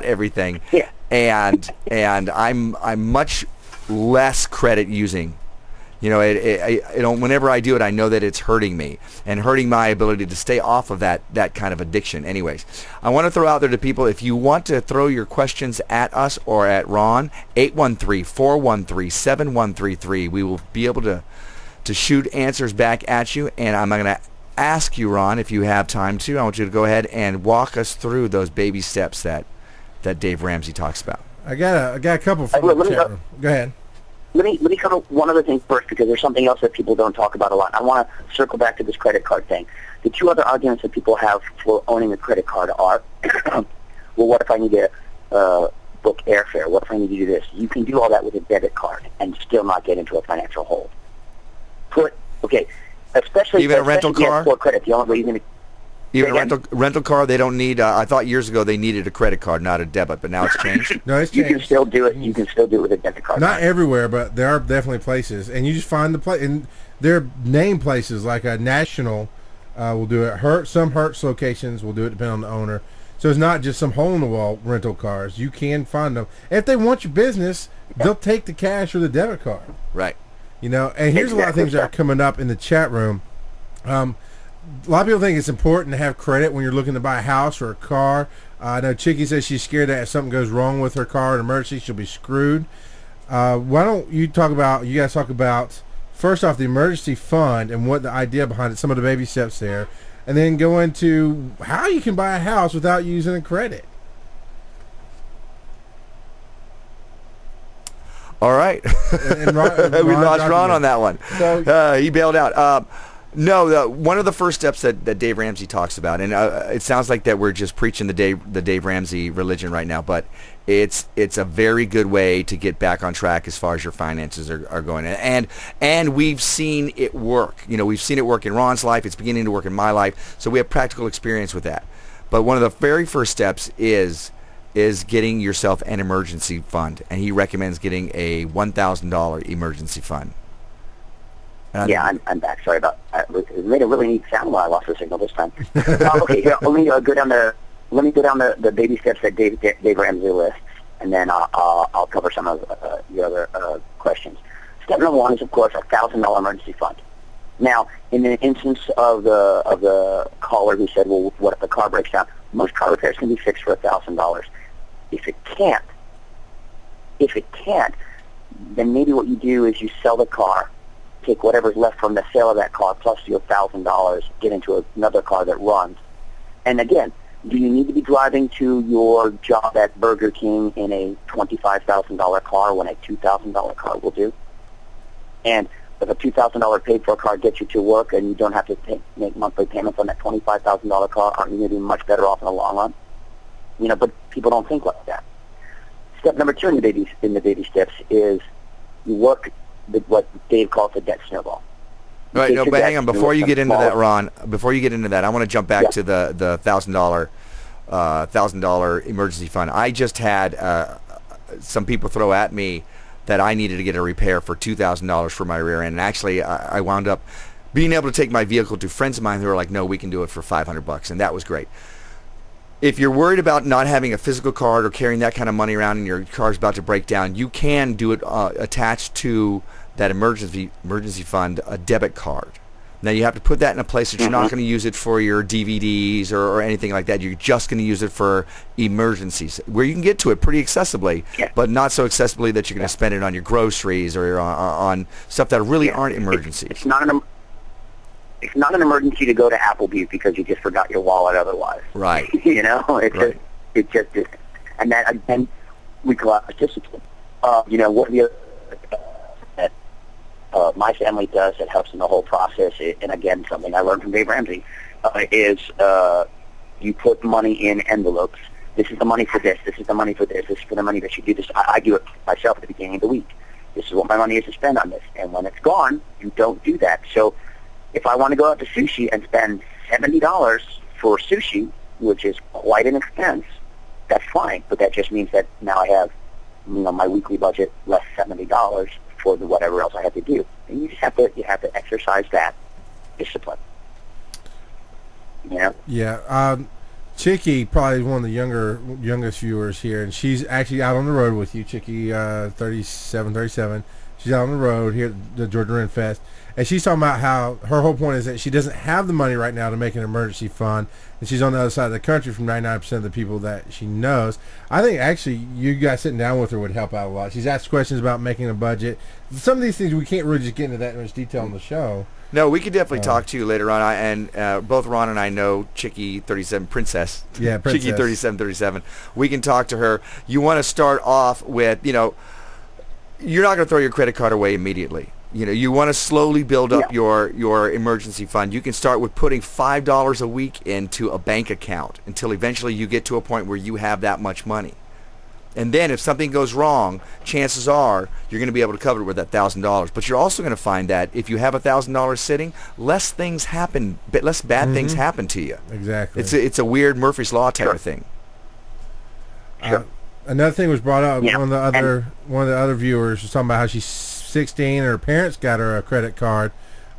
everything,
yeah.
and I'm much less credit using. Whenever I do it, I know that it's hurting me and hurting my ability to stay off of that kind of addiction. Anyways, I want to throw out there to people, if you want to throw your questions at us or at Ron, 813-413-7133. We will be able to shoot answers back at you, and I'm going to ask you, Ron, if you have time to, I want you to go ahead and walk us through those baby steps that Dave Ramsey talks about.
I got a couple from the chat room. Go ahead.
let me cover one other thing first, because there's something else that people don't talk about a lot. I want to circle back to this credit card thing. The two other arguments that people have for owning a credit card are, well, what if I need to book airfare? What if I need to do this? You can do all that with a debit card and still not get into a financial hole. Especially
even a rental car
for credit. The only way you're going to
even a rental car, they don't need. I thought years ago they needed a credit card, not a debit, but now it's changed.
No, it's
you
changed.
can still do it. You can still do it with a debit card.
Not everywhere, but there are definitely places, and you just find the place. And there are name places like a National will do it. Some Hertz locations will do it, depending on the owner. So it's not just some hole-in-the-wall rental cars. You can find them. And if they want your business, they'll take the cash or the debit card.
Right.
You know, and here's a lot of things that are coming up in the chat room. A lot of people think it's important to have credit when you're looking to buy a house or a car. I know Chicky says she's scared that if something goes wrong with her car in an emergency, she'll be screwed. Why don't you guys talk about, first off, the emergency fund and what the idea behind it, some of the baby steps there, and then go into how you can buy a house without using a credit.
All right.
And
we lost Ron on that one.
So,
he bailed out. No, one of the first steps that Dave Ramsey talks about, and it sounds like that we're just preaching the Dave Ramsey religion right now, but it's a very good way to get back on track as far as your finances are going. And we've seen it work. You know, we've seen it work in Ron's life. It's beginning to work in my life. So we have practical experience with that. But one of the very first steps is getting yourself an emergency fund, and he recommends getting a $1,000 emergency fund.
Yeah, I'm back. Sorry about that. It made a really neat sound while I lost the signal this time. Okay, here, let me go down the baby steps that Dave Ramsey lists, and then I'll cover some of the other questions. Step number one is, of course, a $1,000 emergency fund. Now, in the instance of the caller who said, well, what if the car breaks down? Most car repairs can be fixed for $1,000. If it can't, then maybe what you do is you sell the car, take whatever's left from the sale of that car plus your $1,000, get into another car that runs. And again, do you need to be driving to your job at Burger King in a $25,000 car when a $2,000 car will do? And if a $2,000 paid for car gets you to work and you don't have to make monthly payments on that $25,000 car, aren't you going to be much better off in the long run? You know, but people don't think like that. Step number two in the baby steps is you work what Dave calls the debt snowball.
Right, no, but hang on. Before you get into that, Ron, I want to jump back to the $1,000 emergency fund. I just had some people throw at me that I needed to get a repair for $2,000 for my rear end. And actually, I wound up being able to take my vehicle to friends of mine who were like, no, we can do it for $500, and that was great. If you're worried about not having a physical card or carrying that kind of money around and your car's about to break down, you can do it attached to that emergency fund, a debit card. Now you have to put that in a place that you're not going to use it for your DVDs or anything like that. You're just going to use it for emergencies, where you can get to it pretty accessibly, but not so accessibly that you're going to spend it on your groceries or on stuff that really aren't emergencies.
It's not an emergency to go to Applebee's because you just forgot your wallet otherwise.
Right.
You know, it just isn't. And that, again, we call it discipline. You know, what the that my family does that helps in the whole process, and again, something I learned from Dave Ramsey, is you put money in envelopes. This is the money for this. This is the money for this. This is for the money that you do this. I do it myself at the beginning of the week. This is what my money is to spend on this. And when it's gone, you don't do that. So if I want to go out to sushi and spend $70 for sushi, which is quite an expense, that's fine. But that just means that now I have, my weekly budget less $70 for whatever else I have to do. And you just have to exercise that discipline. You know? Yeah.
Chicky probably one of the youngest viewers here, and she's actually out on the road with you, Chicky, 37. She's out on the road here at the Georgia Ren Fest, and she's talking about how her whole point is that she doesn't have the money right now to make an emergency fund, and she's on the other side of the country from 99% of the people that she knows. I think actually you guys sitting down with her would help out a lot. She's asked questions about making a budget. Some of these things we can't really just get into that much detail on the show.
No, we could definitely talk to you later on. And both Ron and I know Chicky 37 Princess.
Yeah, Princess.
Chicky 37. We can talk to her. You want to start off with, you're not going to throw your credit card away immediately. You know, you want to slowly build up your emergency fund. You can start with putting $5 a week into a bank account until eventually you get to a point where you have that much money. And then if something goes wrong, chances are you're going to be able to cover it with that $1,000. But you're also going to find that if you have $1,000 sitting, less things happen, less bad things happen to you.
Exactly.
It's a weird Murphy's Law type of thing.
Sure.
Another thing was brought up. One of the other viewers was talking about how she's 16 and her parents got her a credit card,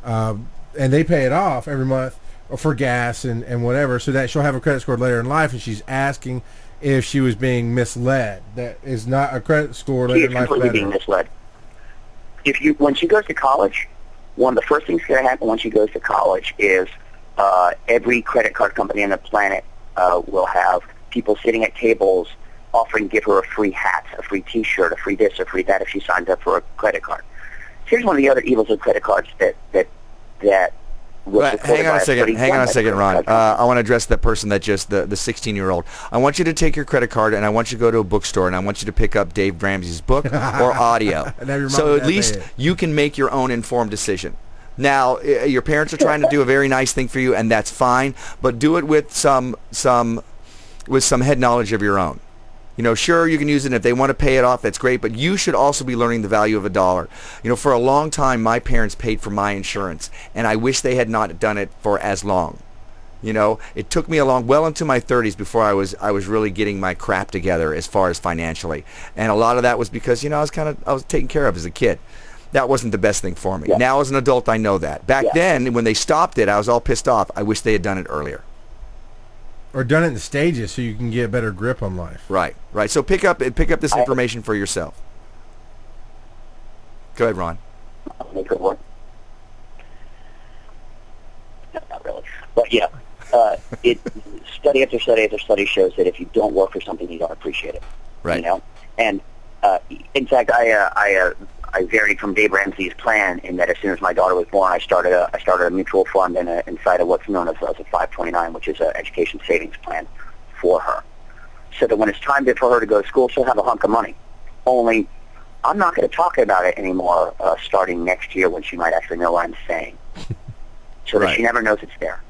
and they pay it off every month for gas and whatever, so that she'll have a credit score later in life. And she's asking if she was being misled. That is not a credit score later in life.
She is completely being misled. When she goes to college, one of the first things going to happen when she goes to college is every credit card company on the planet will have people sitting at tables offering to give her a free hat, a free T-shirt, a free this, a free that if she signs up for a credit card. Here's one of the other evils of credit cards that was
hang on a second, Ron. I want to address that person that just the 16-year-old. I want you to take your credit card and I want you to go to a bookstore and I want you to pick up Dave Ramsey's book or audio. So at least you can make your own informed decision. Now, your parents are trying to do a very nice thing for you, and that's fine, but do it with some head knowledge of your own. You know, sure, you can use it, and if they want to pay it off, that's great, but you should also be learning the value of $1. You know, for a long time, my parents paid for my insurance, and I wish they had not done it for as long. You know, it took me well into my 30s before I was really getting my crap together as far as financially. And a lot of that was because, you know, I was taken care of as a kid. That wasn't the best thing for me. Yeah. Now as an adult, I know that. Back then, when they stopped it, I was all pissed off. I wish they had done it earlier.
Or done it in stages so you can get a better grip on life.
Right. So pick up this information for yourself. Go ahead, Ron.
I'll make it work. No, not really. But yeah, study after study after study shows that if you don't work for something, you don't appreciate it.
Right.
You know? And in fact, I varied from Dave Ramsey's plan in that as soon as my daughter was born, I started a mutual fund inside of what's known as a 529, which is an education savings plan for her, so that when it's time for her to go to school, she'll have a hunk of money. Only, I'm not going to talk about it anymore starting next year when she might actually know what I'm saying, so that she never knows it's there.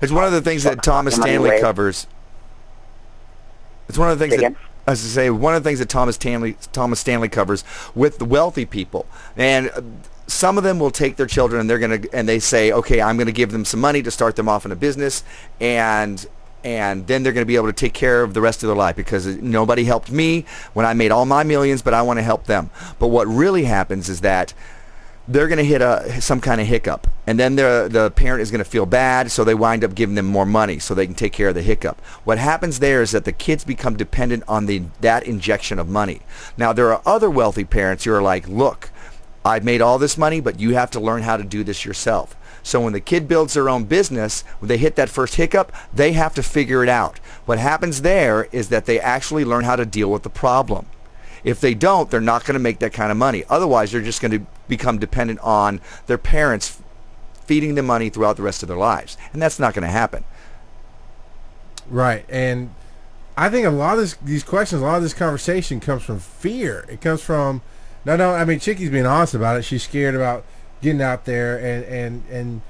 It's one of the things that Thomas Stanley covers. It's one of the things that... As I say, one of the things that Thomas Stanley covers with the wealthy people, and some of them will take their children and they say, okay, I'm going to give them some money to start them off in a business, and then they're going to be able to take care of the rest of their life because nobody helped me when I made all my millions, but I want to help them. But what really happens is that they're going to hit some kind of hiccup, and then the parent is going to feel bad, so they wind up giving them more money so they can take care of the hiccup. What happens there is that the kids become dependent on that injection of money. Now, there are other wealthy parents who are like, look, I've made all this money, but you have to learn how to do this yourself. So when the kid builds their own business, when they hit that first hiccup, they have to figure it out. What happens there is that they actually learn how to deal with the problem. If they don't, they're not going to make that kind of money. Otherwise, they're just going to become dependent on their parents feeding them money throughout the rest of their lives. And that's not going to happen.
Right. And I think a lot of these questions, a lot of this conversation comes from fear. It comes from, I mean, Chicky's being honest about it. She's scared about getting out there and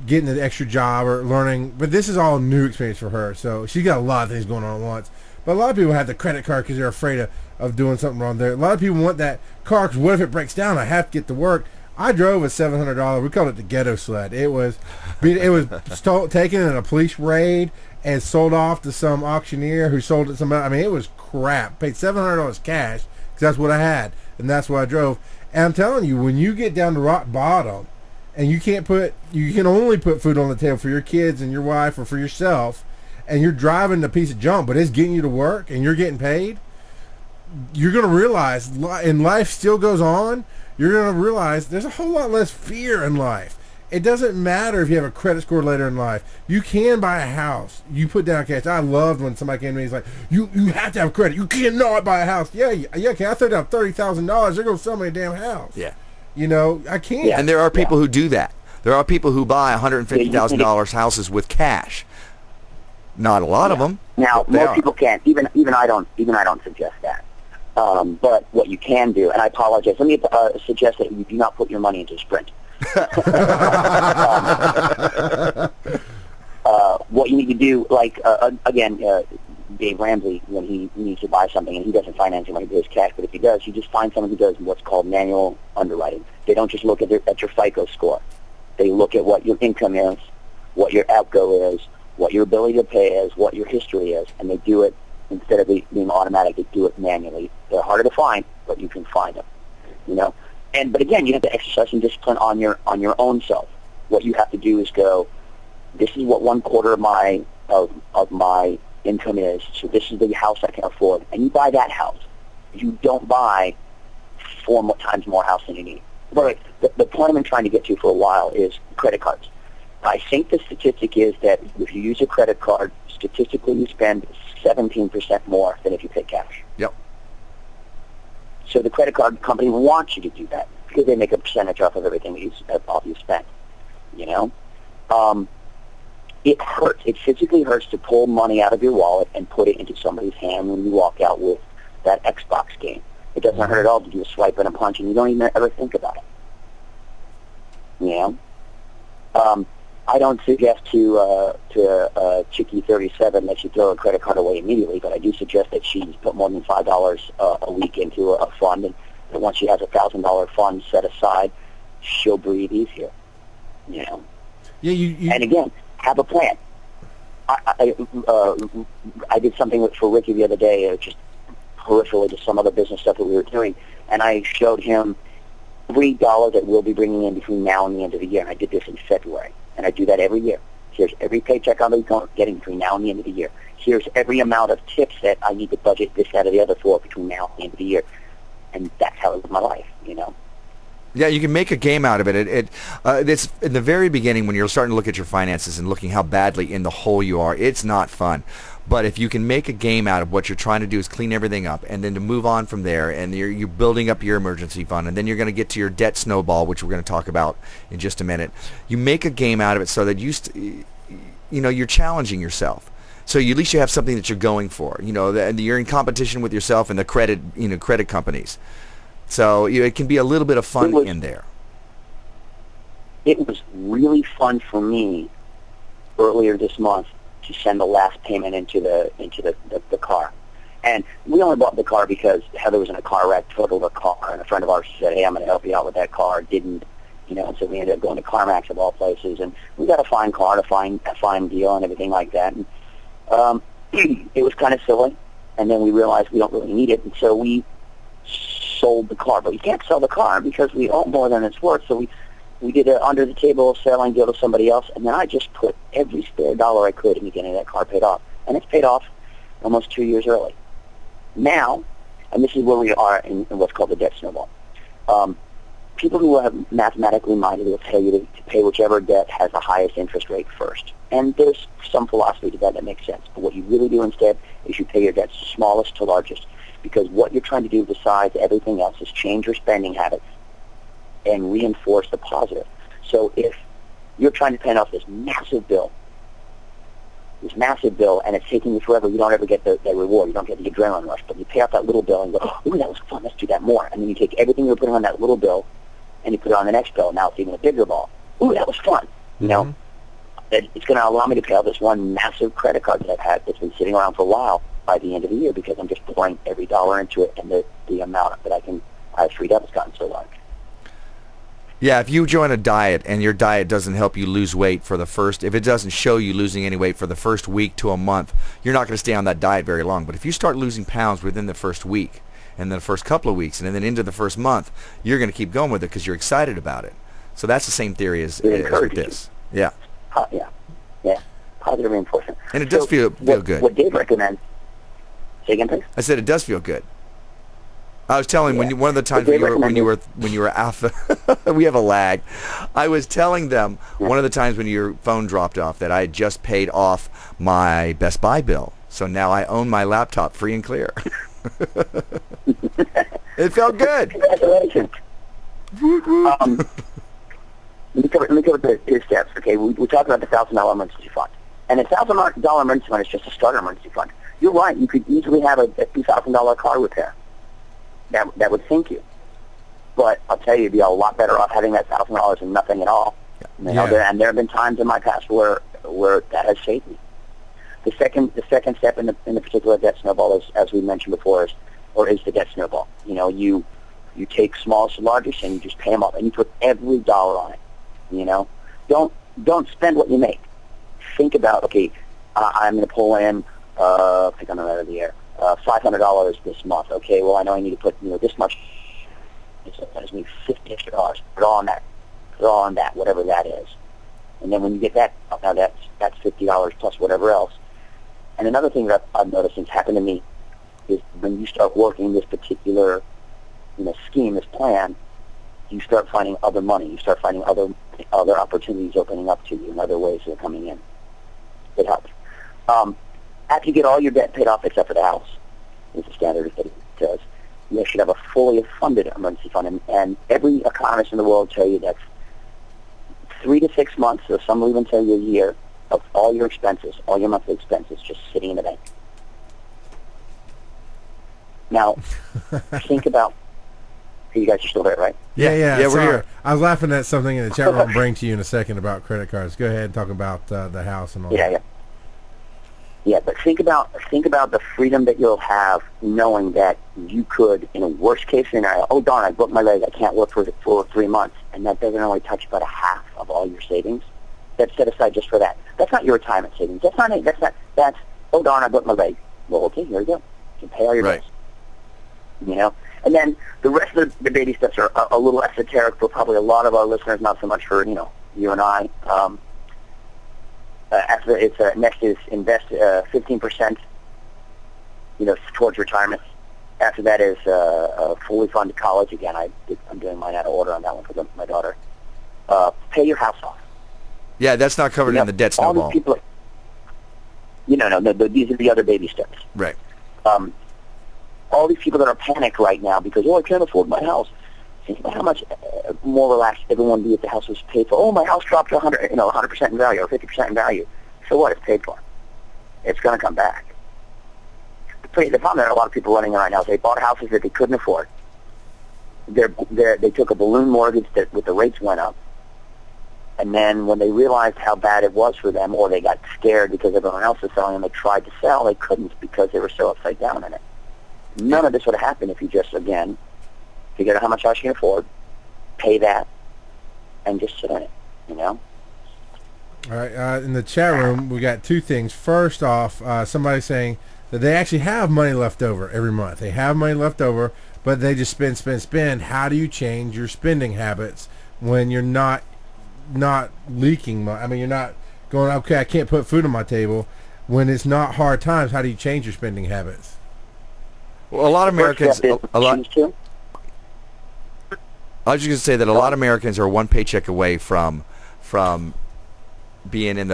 getting an extra job or learning. But this is all new experience for her. So she's got a lot of things going on at once. But a lot of people have the credit card because they're afraid of doing something wrong there. A lot of people want that car because what if it breaks down? I have to get to work. I drove a $700. We called it the ghetto sled. It was taken in a police raid and sold off to some auctioneer who sold it to somebody. I mean, it was crap. Paid $700 cash because that's what I had, and that's what I drove. And I'm telling you, when you get down to rock bottom, and you can only put food on the table for your kids and your wife or for yourself, and you're driving a piece of junk, but it's getting you to work and you're getting paid, you're going to realize, and life still goes on, you're going to realize there's a whole lot less fear in life. It doesn't matter if you have a credit score later in life. You can buy a house. You put down cash. I loved when somebody came to me and he's like, you have to have credit. You cannot buy a house. Yeah, okay, I throw down $30,000. They're going to sell me a damn house. Yeah. You know, I can't.
Yeah. And there are people who do that. There are people who buy $150,000 houses with cash. Not a lot of them.
Now, most people can't. Even I don't suggest that. But what you can do, and I apologize, let me suggest that you do not put your money into Sprint. What you need to do, like, again, Dave Ramsey, when he needs to buy something, and he doesn't finance it when he pays cash, but if he does, you just find someone who does what's called manual underwriting. They don't just look at your FICO score. They look at what your income is, what your outgo is, what your ability to pay is, what your history is, and they do it, instead of it being automatic, they do it manually. They're harder to find, but you can find them, you know. But again, you have to exercise some discipline on your own self. What you have to do is go, this is what 1/4 of my income is, so this is the house I can afford, and you buy that house. You don't buy 4 times more house than you need. But the point I've been trying to get to for a while is credit cards. I think the statistic is that if you use a credit card, statistically you spend 17% more than if you pay cash.
Yep.
So the credit card company wants you to do that because they make a percentage off of everything that you spend. You know, it hurts. It physically hurts to pull money out of your wallet and put it into somebody's hand when you walk out with that Xbox game. It doesn't hurt at all to do a swipe and a punch, and you don't even ever think about it. You know, I don't suggest to Chicky 37 that she throw a credit card away immediately, but I do suggest that she put more than $5 a week into a fund, and that once she has a $1,000 fund set aside, she'll breathe easier. You know.
Yeah, you
and again, have a plan. I did something for Ricky the other day, just peripherally to some other business stuff that we were doing, and I showed him every dollar that we'll be bringing in between now and the end of the year, and I did this in February, and I do that every year. Here's every paycheck I'll be getting between now and the end of the year. Here's every amount of tips that I need to budget this, that, or the other for between now and the end of the year, and that's how I live my life, you know.
Yeah, you can make a game out of it. It's in the very beginning when you're starting to look at your finances and looking how badly in the hole you are. It's not fun. But if you can make a game out of what you're trying to do is clean everything up, and then to move on from there, and you're building up your emergency fund, and then you're going to get to your debt snowball, which we're going to talk about in just a minute. You make a game out of it so that you're challenging yourself. So at least you have something that you're going for. You know, you're in competition with yourself and the credit companies. So it can be a little bit of fun in there.
It was really fun for me earlier this month to send the last payment into the car. And we only bought the car because Heather was in a car wreck, totaled her car, and a friend of ours said, hey, I'm going to help you out with that car. Didn't, you know, and so we ended up going to CarMax of all places, and we got a fine car, a fine deal and everything like that. And it was kind of silly, and then we realized we don't really need it, and so we sold the car. But you can't sell the car because we owe more than it's worth, so we did an under-the-table selling deal to somebody else, and then I just put every spare dollar I could into getting that car paid off. And it's paid off almost 2 years early. Now, and this is where we are in what's called the debt snowball, people who are mathematically minded will tell you to pay whichever debt has the highest interest rate first. And there's some philosophy to that makes sense. But what you really do instead is you pay your debts smallest to largest, because what you're trying to do besides everything else is change your spending habits and reinforce the positive. So if you're trying to pay off this massive bill, and it's taking you forever, you don't ever get the reward. You don't get the adrenaline rush. But you pay off that little bill and go, oh, ooh, that was fun, let's do that more. And then you take everything you're putting on that little bill and you put it on the next bill. Now it's even a bigger ball. Ooh, that was fun. You know, it's going to allow me to pay off this one massive credit card that I've had that's been sitting around for a while by the end of the year, because I'm just pouring every dollar into it, and the amount that I've freed up has gotten so large.
Yeah, if you join a diet and your diet doesn't help you lose weight if it doesn't show you losing any weight for the first week to a month, you're not going to stay on that diet very long. But if you start losing pounds within the first week, and then the first couple of weeks, and then into the first month, you're going to keep going with it because you're excited about it. So that's the same theory as with this. Yeah.
Yeah. Positive reinforcement.
And it does feel good.
What Dave recommends. Say again, please.
I said it does feel good. I was telling one of the times when you were alpha, we have a lag. I was telling them one of the times when your phone dropped off that I had just paid off my Best Buy bill, so now I own my laptop free and clear. It felt good.
Congratulations. Let me cover the 2 steps. Okay, we talked about the $1,000 emergency fund, and the $1,000 emergency fund is just a starter emergency fund. You're right. You could easily have a $2,000 car repair. that would sink you. But I'll tell you, you'd be a lot better off having that $1,000 and nothing at all. You know, and there have been times in my past where that has saved me. The second step in the particular debt snowball is, as we mentioned before, is the debt snowball. You know, you take smallest to largest and you just pay them off, and you put every dollar on it. You know, don't spend what you make. Think about, okay, I'm going to pull in, pick on out of the air, $500 this month. Okay, well, I know I need to put this much. That is me $50 extra. Put it on that, whatever that is. And then when you get that, now that's $50 plus whatever else. And another thing that I've noticed has happened to me is when you start working this particular, scheme, this plan, you start finding other money. You start finding other opportunities opening up to you and other ways that are coming in. It helps. After you get all your debt paid off except for the house, is the standard that it does, you should have a fully funded emergency fund. And every economist in the world will tell you that's 3 to 6 months, or some will even tell you a year, of all your expenses, all your monthly expenses, just sitting in the bank. Now, think about... You guys are still there, right?
Yeah,
we're here.
I was laughing at something in the chat room I'll bring to you in a second about credit cards. Go ahead and talk about the house and all that.
Yeah, but think about the freedom that you'll have knowing that you could, in a worst-case scenario, oh, darn, I broke my leg, I can't work for 3 months, and that doesn't only touch about a half of all your savings. That's set aside just for that. That's not your retirement savings. That's, oh, darn, I broke my leg. Well, okay, here you go. You can pay all your bills. And then the rest of the baby steps are a little esoteric for probably a lot of our listeners, not so much for, you and I. After next is invest 15%, towards retirement. After that is fully funded college. Again, I'm doing mine out of order on that one for my daughter. Pay your house off.
Yeah, that's not covered in the debt snowball.
All these people, these are the other baby steps.
Right.
All these people that are panicked right now because, I can't afford my house. Think about how much more relaxed everyone would be if the house was paid for. Oh, my house dropped to 100% in value or 50% in value. So what? It's paid for. It's going to come back. The problem there are a lot of people running right now is they bought houses that they couldn't afford. They took a balloon mortgage with the rates went up. And then when they realized how bad it was for them, or they got scared because everyone else was selling and they tried to sell, they couldn't because they were so upside down in it. None of this would have happened if you just, again, figure out how much house you can afford, pay that, and just sit on it, All
right, in the chat room, we got two things. First off, somebody saying that they actually have money left over every month. They have money left over, but they just spend. How do you change your spending habits when you're not leaking money? I mean, you're not going, okay, I can't put food on my table. When it's not hard times, how do you change your spending habits?
Well, a lot of Americans... I was just going to say that a lot of Americans are one paycheck away from being in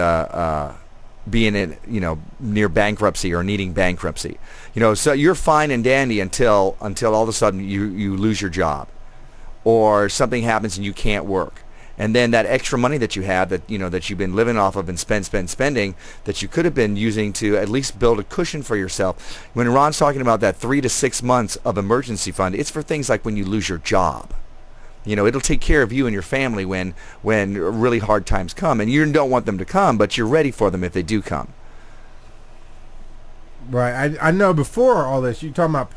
near bankruptcy or needing bankruptcy. So you're fine and dandy until all of a sudden you lose your job, or something happens and you can't work. And then that extra money that you have that you've been living off of and spending that you could have been using to at least build a cushion for yourself. When Ron's talking about that 3 to 6 months of emergency fund, it's for things like when you lose your job. It'll take care of you and your family when really hard times come, and you don't want them to come, but you're ready for them if they do come.
Right. I know before all this, you're talking about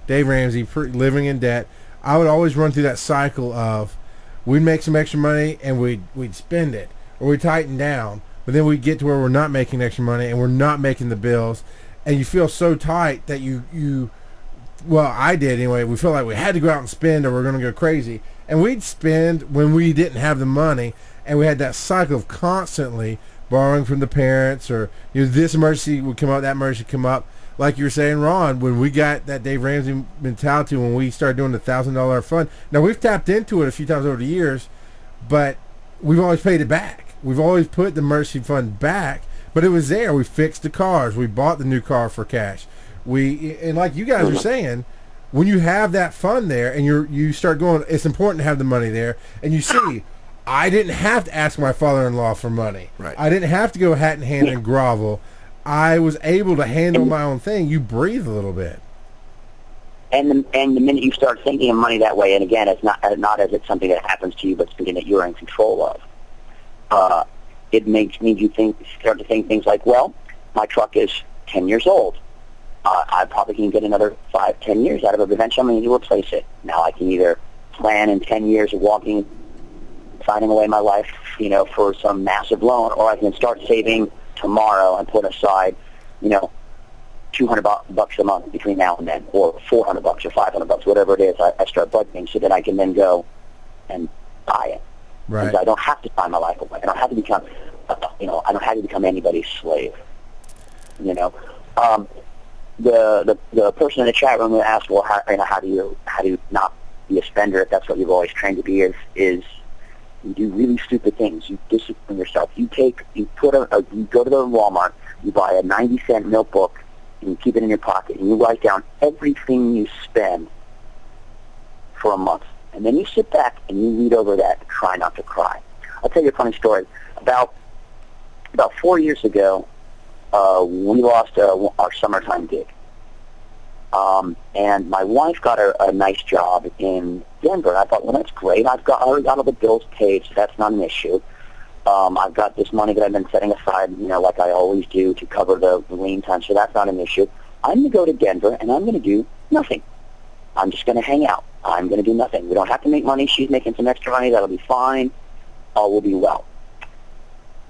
Dave Ramsey, living in debt. I would always run through that cycle of we'd make some extra money and we'd spend it, or we'd tighten down, but then we'd get to where we're not making extra money and we're not making the bills, and you feel so tight that well, I did anyway, we felt like we had to go out and spend or we're going to go crazy, and we'd spend when we didn't have the money, and we had that cycle of constantly borrowing from the parents, or this emergency would come up, that emergency would come up. Like you were saying, Ron, when we got that Dave Ramsey mentality, when we started doing the $1,000 fund, now we've tapped into it a few times over the years, but we've always paid it back. We've always put the emergency fund back, but it was there. We fixed the cars. We bought the new car for cash. And like you guys are saying, when you have that fund there and you start going, it's important to have the money there, and you see, I didn't have to ask my father-in-law for money.
Right.
I didn't have to go hat in hand and grovel. I was able to handle my own thing. You breathe a little bit.
And the minute you start thinking of money that way, and again, it's not as it's something that happens to you, but something that you're in control of. It means you start to think things like, well, my truck is 10 years old. I probably can get another 5, 10 years out of it. Eventually, I'm going to replace it. Now I can either plan in 10 years of walking, signing away my life, for some massive loan, or I can start saving tomorrow and put aside, $200 a month between now and then, or $400 or $500, whatever it is. I start budgeting so that I can then go and buy it.
Right.
Because I don't have to sign my life away. I don't have to become, I don't have to become anybody's slave. The person in the chat room asked, well, how do you not be a spender if that's what you've always trained to be? Is you do really stupid things. You discipline yourself. You go to the Walmart, you buy a 90-cent notebook, and you keep it in your pocket, and you write down everything you spend for a month. And then you sit back and you read over that and try not to cry. I'll tell you a funny story. About 4 years ago, we lost our summertime gig. And my wife got a nice job in Denver. I thought, well, that's great. I already got all the bills paid, so that's not an issue. I've got this money that I've been setting aside, like I always do, to cover the lean time, so that's not an issue. I'm going to go to Denver, and I'm going to do nothing. I'm just going to hang out. I'm going to do nothing. We don't have to make money. She's making some extra money. That'll be fine. All will be well.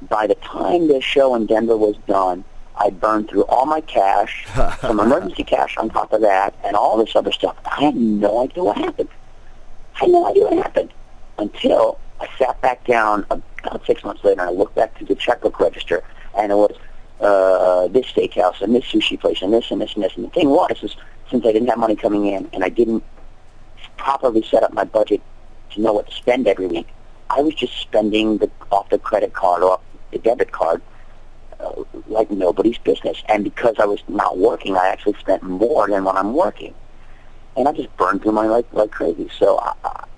By the time the show in Denver was done, I burned through all my cash, some emergency cash on top of that, and all this other stuff. I had no idea what happened. Until I sat back down about 6 months later, and I looked back to the checkbook register, and it was this steakhouse and this sushi place and this and this and this. And the thing was, since I didn't have money coming in and I didn't properly set up my budget to know what to spend every week, I was just spending off the credit card or off the debit card like nobody's business. And because I was not working, I actually spent more than when I'm working. And I just burned through money like crazy. So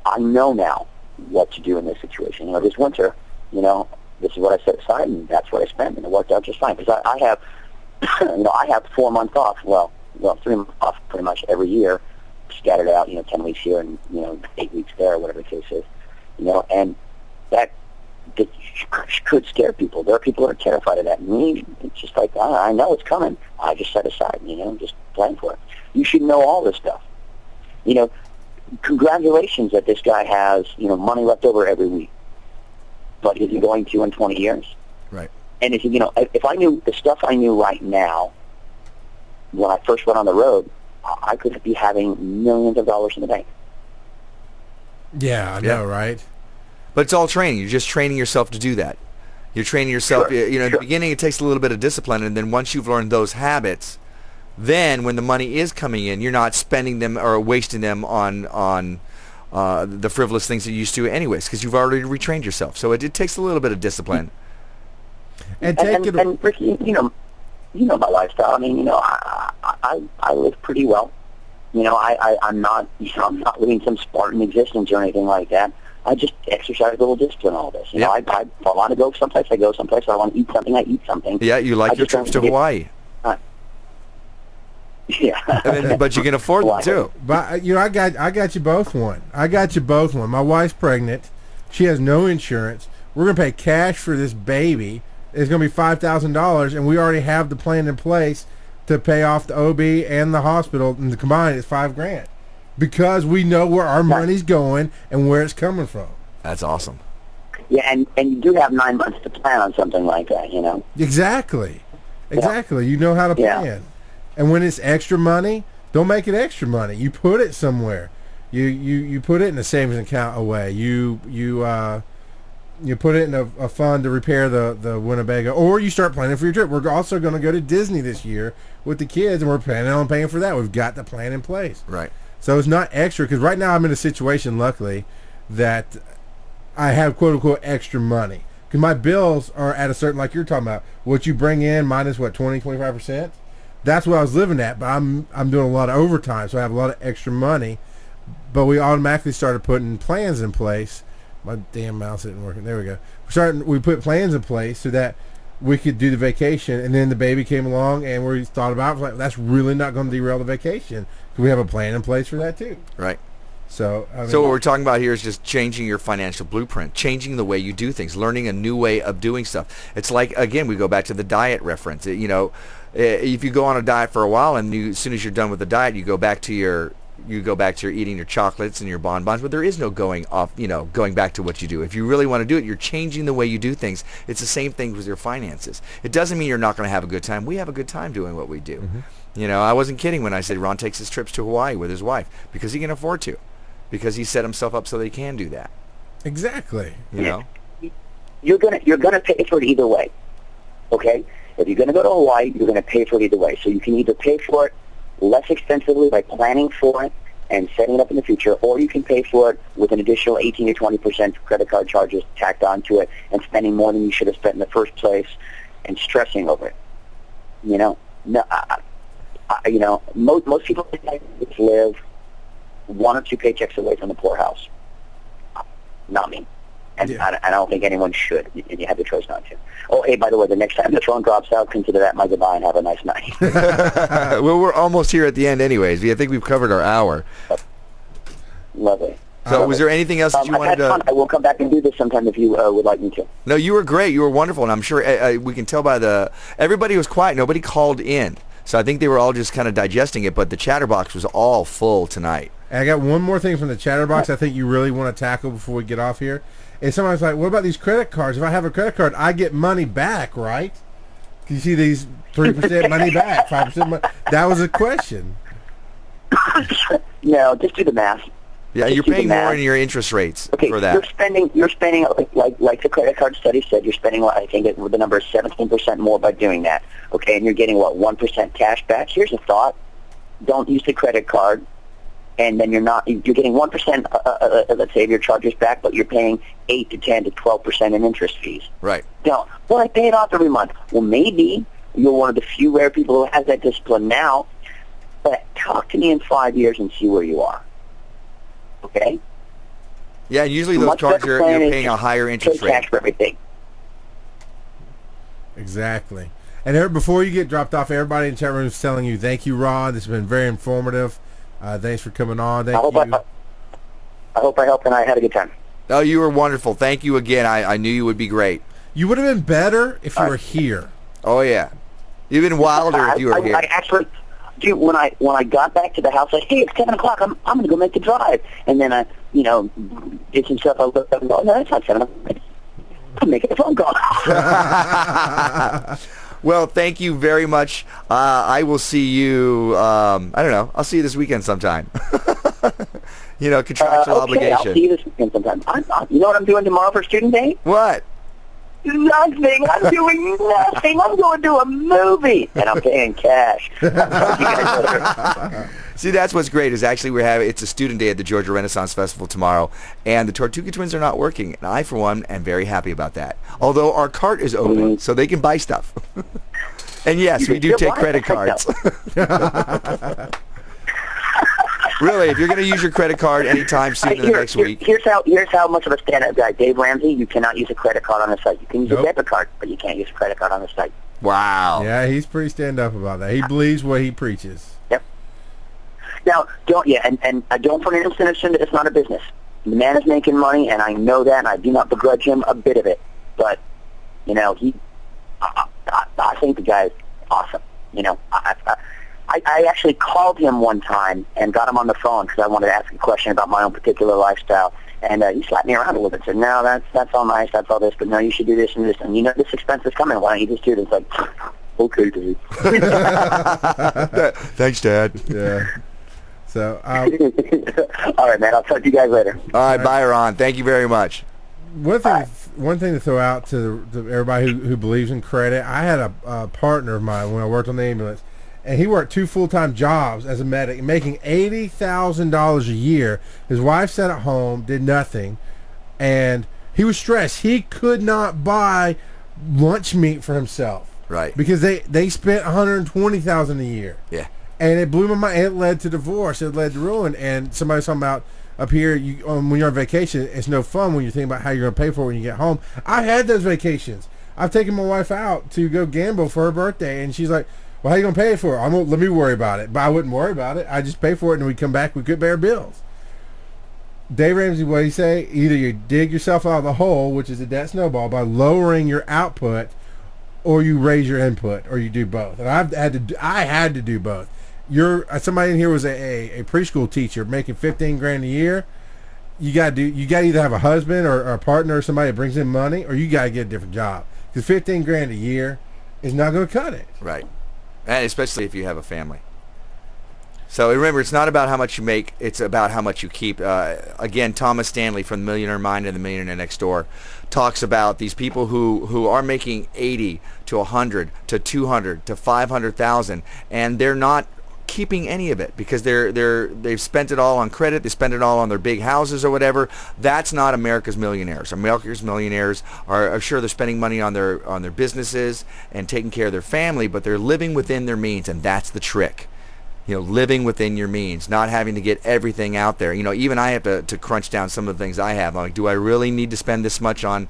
I know now what to do in this situation. This winter, this is what I set aside, and that's what I spent, and it worked out just fine. Because I have, I have 4 months off. Well, 3 months off pretty much every year, scattered out. 10 weeks here and 8 weeks there, whatever the case is. And that could scare people. There are people that are terrified of that. Me, it's just like, I know it's coming. I just set aside, just plan for it. You should know all this stuff. Congratulations that this guy has, money left over every week. But is he going to in 20 years?
Right.
And if if I knew the stuff I knew right now, when I first went on the road, I could be having millions of dollars in the bank.
Yeah, I know, right?
But it's all training. You're just training yourself to do that. You're training yourself.
Sure.
In the beginning, it takes a little bit of discipline, and then once you've learned those habits, then when the money is coming in, you're not spending them or wasting them on the frivolous things that you used to anyways, because you've already retrained yourself. So it takes a little bit of discipline.
And Ricky, my lifestyle. I mean, I live pretty well. I'm not living some Spartan existence or anything like that. I just exercise a little discipline, all this. If I want to go someplace, I go someplace. If I want to eat something, I eat something.
Yeah, you like your trips to Hawaii.
Yeah.
But you can afford them, too.
But, I got you both one. My wife's pregnant. She has no insurance. We're going to pay cash for this baby. It's going to be $5,000, and we already have the plan in place to pay off the OB and the hospital, and combined it's $5,000. Because we know where our money's going and where it's coming from.
That's awesome.
Yeah, and you do have 9 months to plan on something like that,
Exactly.
Yeah.
You know how to plan.
Yeah.
And when it's extra money, don't make it extra money. You put it somewhere. You put it in a savings account away. You put it in a fund to repair the Winnebago, or you start planning for your trip. We're also going to go to Disney this year with the kids, and we're planning on paying for that. We've got the plan in place.
Right.
So it's not extra, because right now I'm in a situation, luckily, that I have quote-unquote extra money. Because my bills are at a certain, like you're talking about, what you bring in minus, 20, 25%? That's what I was living at, but I'm doing a lot of overtime, so I have a lot of extra money. But we automatically started putting plans in place. My damn mouse isn't working. There we go. We put plans in place so that we could do the vacation, and then the baby came along, and we thought about it, was like, that's really not going to derail the vacation. We have a plan in place for that too.
Right.
So, I mean,
So what we're talking about here is just changing your financial blueprint, changing the way you do things, learning a new way of doing stuff. It's like, again, we go back to the diet reference. You know, if you go on a diet for a while, and as soon as you're done with the diet, you go back to your eating your chocolates and your bonbons, but there is no going back to what you do. If you really want to do it, you're changing the way you do things. It's the same thing with your finances. It doesn't mean you're not going to have a good time. We have a good time doing what we do. Mm-hmm. You know, I wasn't kidding when I said Ron takes his trips to Hawaii with his wife because he can afford to, because he set himself up so that he can do that.
Exactly.
You know,
you're gonna pay for it either way. Okay, if you're gonna go to Hawaii, you're gonna pay for it either way. So you can either pay for it less expensively by planning for it and setting it up in the future, or you can pay for it with an additional 18 to 20% credit card charges tacked onto it and spending more than you should have spent in the first place and stressing over it. You know, most people live 1 or 2 paychecks away from the poorhouse. Not me. And I don't think anyone should. And you have the choice not to. Oh, hey, by the way, the next time the phone drops out, consider that my goodbye and have a nice night.
Well, we're almost here at the end anyways. I think we've covered our hour.
Lovely.
So was there anything else that you wanted to...
Fun. I will come back and do this sometime if you would like me to.
No, you were great. You were wonderful. And I'm sure we can tell by everybody was quiet. Nobody called in. So I think they were all just kind of digesting it, but the chatterbox was all full tonight.
And I got one more thing from the chatterbox I think you really want to tackle before we get off here. And somebody's like, what about these credit cards? If I have a credit card, I get money back, right? You see these 3% money back, 5% money. That was a question.
No, just do the math.
Yeah,
Just
you're paying more in your interest rates for that.
You're spending like the credit card study said, you're spending, I think the number is 17% more by doing that. Okay, and you're getting, 1% cash back? Here's a thought. Don't use the credit card, and then you're getting 1%, let's say, of your charges back, but you're paying 8 to 10 to 12% in interest fees.
Right.
Now, well, I pay it off every month. Well, maybe you're one of the few rare people who has that discipline now, but talk to me in 5 years and see where you are. Okay?
Yeah, and usually those cards you're paying a higher interest rate.
Cash for everything.
Exactly. And before you get dropped off, everybody in the chat room is telling you, thank you, Ron. This has been very informative. Thanks for coming on. Thank you.
I hope I helped and I had a good time.
Oh, you were wonderful. Thank you again. I knew you would be great.
You would have been better if you were here.
Oh, yeah. Even wilder if you were here.
I actually... Dude, when I got back to the house, I said, hey, it's 7 o'clock. I'm going to go make the drive. And then I, did some stuff. I looked up and go, no, it's not 7 o'clock. I'm making a phone call.
Well, thank you very much. I will see you, I don't know. I'll see you this weekend sometime. Contractual obligation.
I'll see you this weekend sometime. You know what I'm doing tomorrow for Student Day?
What?
Nothing. I'm doing nothing. I'm going to a movie, and I'm paying cash.
See, that's what's great is actually it's a student day at the Georgia Renaissance Festival tomorrow, and the Tortuga Twins are not working, and I, for one, am very happy about that. Although our cart is open, so they can buy stuff. And yes, we do take credit cards. Really, if you're going to use your credit card anytime soon in the next week.
Here's how much of a stand-up guy. Dave Ramsey, you cannot use a credit card on the site. You can use a debit card, but you can't use a credit card on the site.
Wow.
Yeah, he's pretty stand-up about that. He believes what he preaches.
Yep. Now, don't for an instant assume that it's not a business. The man is making money, and I know that, and I do not begrudge him a bit of it. But, I think the guy is awesome. I actually called him one time and got him on the phone because I wanted to ask a question about my own particular lifestyle. And he slapped me around a little bit and said, no, that's all nice, that's all this, but no, you should do this and this. And this expense is coming. Why don't you just do this? Like, okay, dude.
Thanks, Dad. Yeah. So,
all right, man, I'll talk to you guys later.
All right, bye, Ron. Thank you very much.
One thing to throw out to everybody who believes in credit, I had a partner of mine when I worked on the ambulance, and he worked 2 full-time jobs as a medic, making $80,000 a year. His wife sat at home, did nothing, and he was stressed. He could not buy lunch meat for himself.
Right.
Because they spent $120,000 a year.
Yeah.
And it blew my mind. It led to divorce. It led to ruin. And somebody's talking about up here, when you're on vacation, it's no fun when you're thinking about how you're going to pay for it when you get home. I had those vacations. I've taken my wife out to go gamble for her birthday, and she's like, well, how you going to pay for it? Let me worry about it. But I wouldn't worry about it. I just pay for it, and we come back, we could pay our bills. Dave Ramsey, what do you say? Either you dig yourself out of the hole, which is a debt snowball, by lowering your output, or you raise your input, or you do both. And I had to do both. Somebody in here was a preschool teacher making $15,000 a year. You got to either have a husband or a partner or somebody that brings in money, or you got to get a different job, because $15,000 a year is not going to cut it.
Right, and especially if you have a family. So remember, it's not about how much you make, it's about how much you keep. Again, Thomas Stanley from The Millionaire Mind and The Millionaire Next Door talks about these people who are making 80 to 100 to 200 to 500,000, and they're not keeping any of it because they've spent it all on credit, they spent it all on their big houses or whatever. That's not America's millionaires. America's millionaires are sure they're spending money on their businesses and taking care of their family, but they're living within their means, and that's the trick. Living within your means, not having to get everything out there. Even I have to crunch down some of the things I have. I'm like, do I really need to spend this much on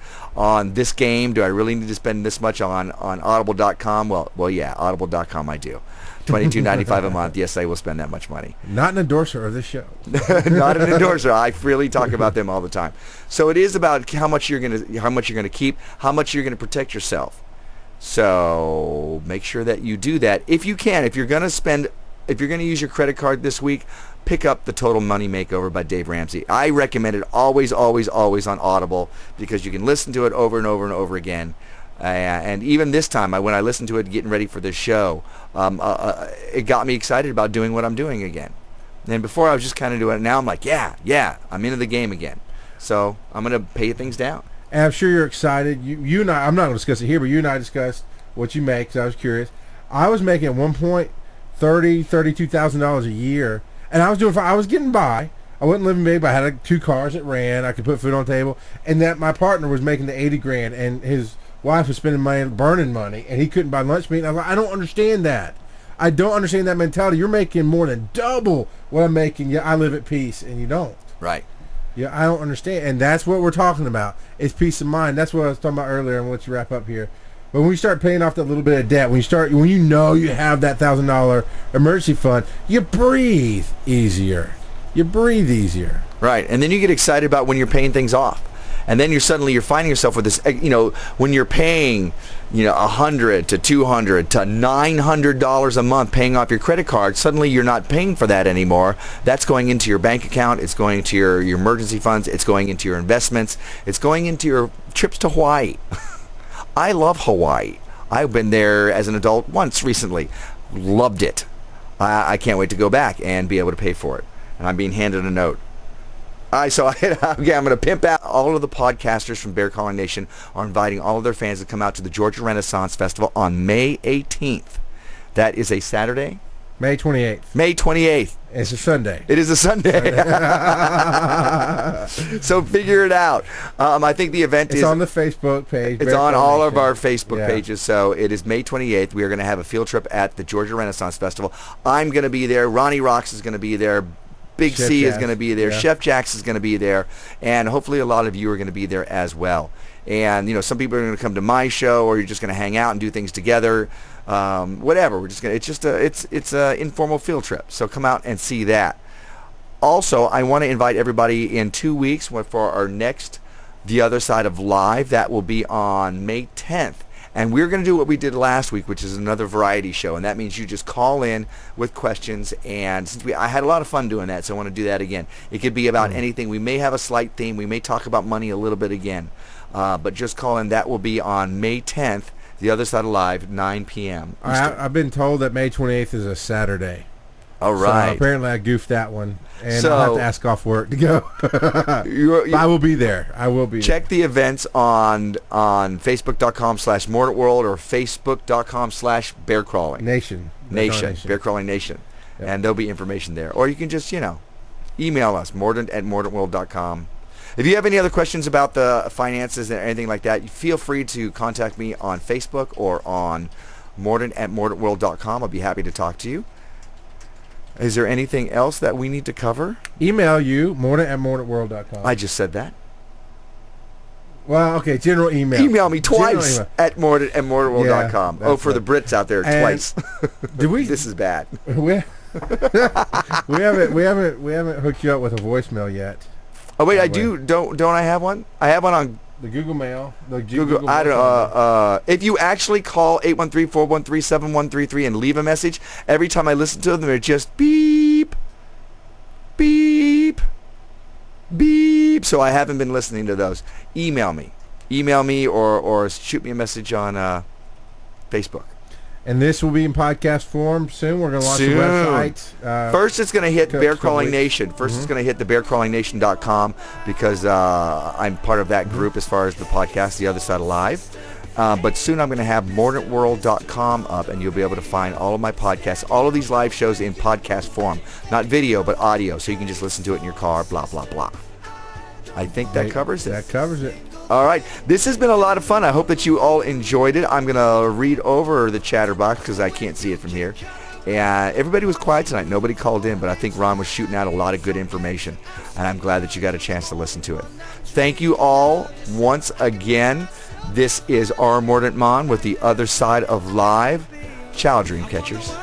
this game? Do I really need to spend this much on Audible.com? Well, yeah, Audible.com I do. $22.95 a month. Yes, I will spend that much money.
Not an endorser of this show.
Not an endorser. I freely talk about them all the time. So it is about how much you're gonna keep, how much you're gonna protect yourself. So make sure that you do that if you can. If you're gonna use your credit card this week, pick up the Total Money Makeover by Dave Ramsey. I recommend it always, always, always on Audible because you can listen to it over and over and over again. And even this time, when I listened to it getting ready for this show, it got me excited about doing what I'm doing again. And before I was just kind of doing it. Now I'm like, yeah, I'm into the game again. So I'm going to pay things down.
And I'm sure you're excited. You and I, I'm not going to discuss it here, but you and I discussed what you make because I was curious. I was making at one point $32,000 a year, and I was getting by. I wasn't living big, but I had 2 cars that ran. I could put food on the table, and that my partner was making the $80,000, and his wife was spending money, burning money, and he couldn't buy lunch meat. And I was like, I don't understand that. I don't understand that mentality. You're making more than double what I'm making. Yeah, I live at peace, and you don't.
Right.
Yeah, I don't understand, and that's what we're talking about. It's peace of mind. That's what I was talking about earlier, and let you wrap up here. But when you start paying off that little bit of debt, when you know you have that $1,000 emergency fund, you breathe easier. Right,
and then you get excited about when you're paying things off, and then you're finding yourself with this. When you're paying, $100 to $200 to $900 a month paying off your credit card, suddenly you're not paying for that anymore. That's going into your bank account. It's going to your emergency funds. It's going into your investments. It's going into your trips to Hawaii. I love Hawaii. I've been there as an adult once recently. Loved it. I can't wait to go back and be able to pay for it. And I'm being handed a note. I'm going to pimp out. All of the podcasters from Bear Calling Nation are inviting all of their fans to come out to the Georgia Renaissance Festival on May 18th. That is a Saturday.
May 28th.
May 28th.
It's a Sunday.
It is a Sunday. So figure it out. I think the event
is on the Facebook page.
It's on all of our Facebook pages. So it is May 28th. We are going to have a field trip at the Georgia Renaissance Festival. I'm going to be there. Ronnie Rocks is going to be there. Big
Chef
C
Jax
is going to be there. Yeah. Chef Jax is going to be there. And hopefully a lot of you are going to be there as well. And, some people are going to come to my show, or you're just going to hang out and do things together. Whatever. We're just going to, it's a informal field trip. So come out and see that. Also, I want to invite everybody in 2 weeks for our next The Other Side of Live. That will be on May 10th. And we're going to do what we did last week, which is another variety show. And that means you just call in with questions. And since I had a lot of fun doing that, so I want to do that again. It could be about anything. We may have a slight theme. We may talk about money a little bit again. But just call in. That will be on May 10th, The Other Side of Live, 9 p.m.
I've been told that May 28th is a Saturday.
All right.
So apparently I goofed that one, and I'll have to ask off work to go. I will be there.
Check the events on Facebook.com/MordantWorld or Facebook.com/BearCrawling
Nation.
Bear Crawling Nation. Yep. And there'll be information there. Or you can just, email us, Mordant@MordantWorld.com. If you have any other questions about the finances and anything like that, feel free to contact me on Facebook or on Mordant@MordantWorld.com. I'll be happy to talk to you. Is there anything else that we need to cover?
Email you, Mordant@MordantWorld.com.
I just said that.
Well, okay, general email.
Email me twice
General
at Mordant and MordantWorld.com.
Yeah,
Oh, for
that's
the Brits out there,
And
twice.
Did we?
This is bad.
we haven't hooked you up with a voicemail yet.
Oh wait,
By
I
the way.
do. Don't I have one? I have one on
The Google Mail. The
Google. I don't know. If you actually call 813-413-7133 and leave a message, every time I listen to them, they're just beep, beep, beep. So I haven't been listening to those. Email me or shoot me a message on Facebook.
And this will be in podcast form soon. We're going to launch
Soon.
a website.
First, it's going to hit
couple
Bear Crawling
weeks.
Nation. First, it's going to hit the bearcrawlingnation.com because I'm part of that group as far as the podcast, The Other Side of Live. But soon I'm going to have mordantworld.com up, and you'll be able to find all of my podcasts, all of these live shows in podcast form. Not video, but audio, so you can just listen to it in your car, blah, blah, blah. I think that covers it.
That covers it.
All right. This has been a lot of fun. I hope that you all enjoyed it. I'm going to read over the chatterbox because I can't see it from here. And everybody was quiet tonight. Nobody called in, but I think Ron was shooting out a lot of good information. And I'm glad that you got a chance to listen to it. Thank you all once again. This is R. Mordant Mon with The Other Side of Live. Ciao, dream catchers.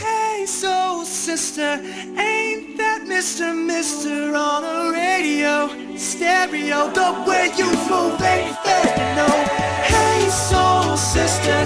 Hey, soul sister, ain't that Mr. on a radio, stereo, the way you move, baby, no. Hey, soul sister,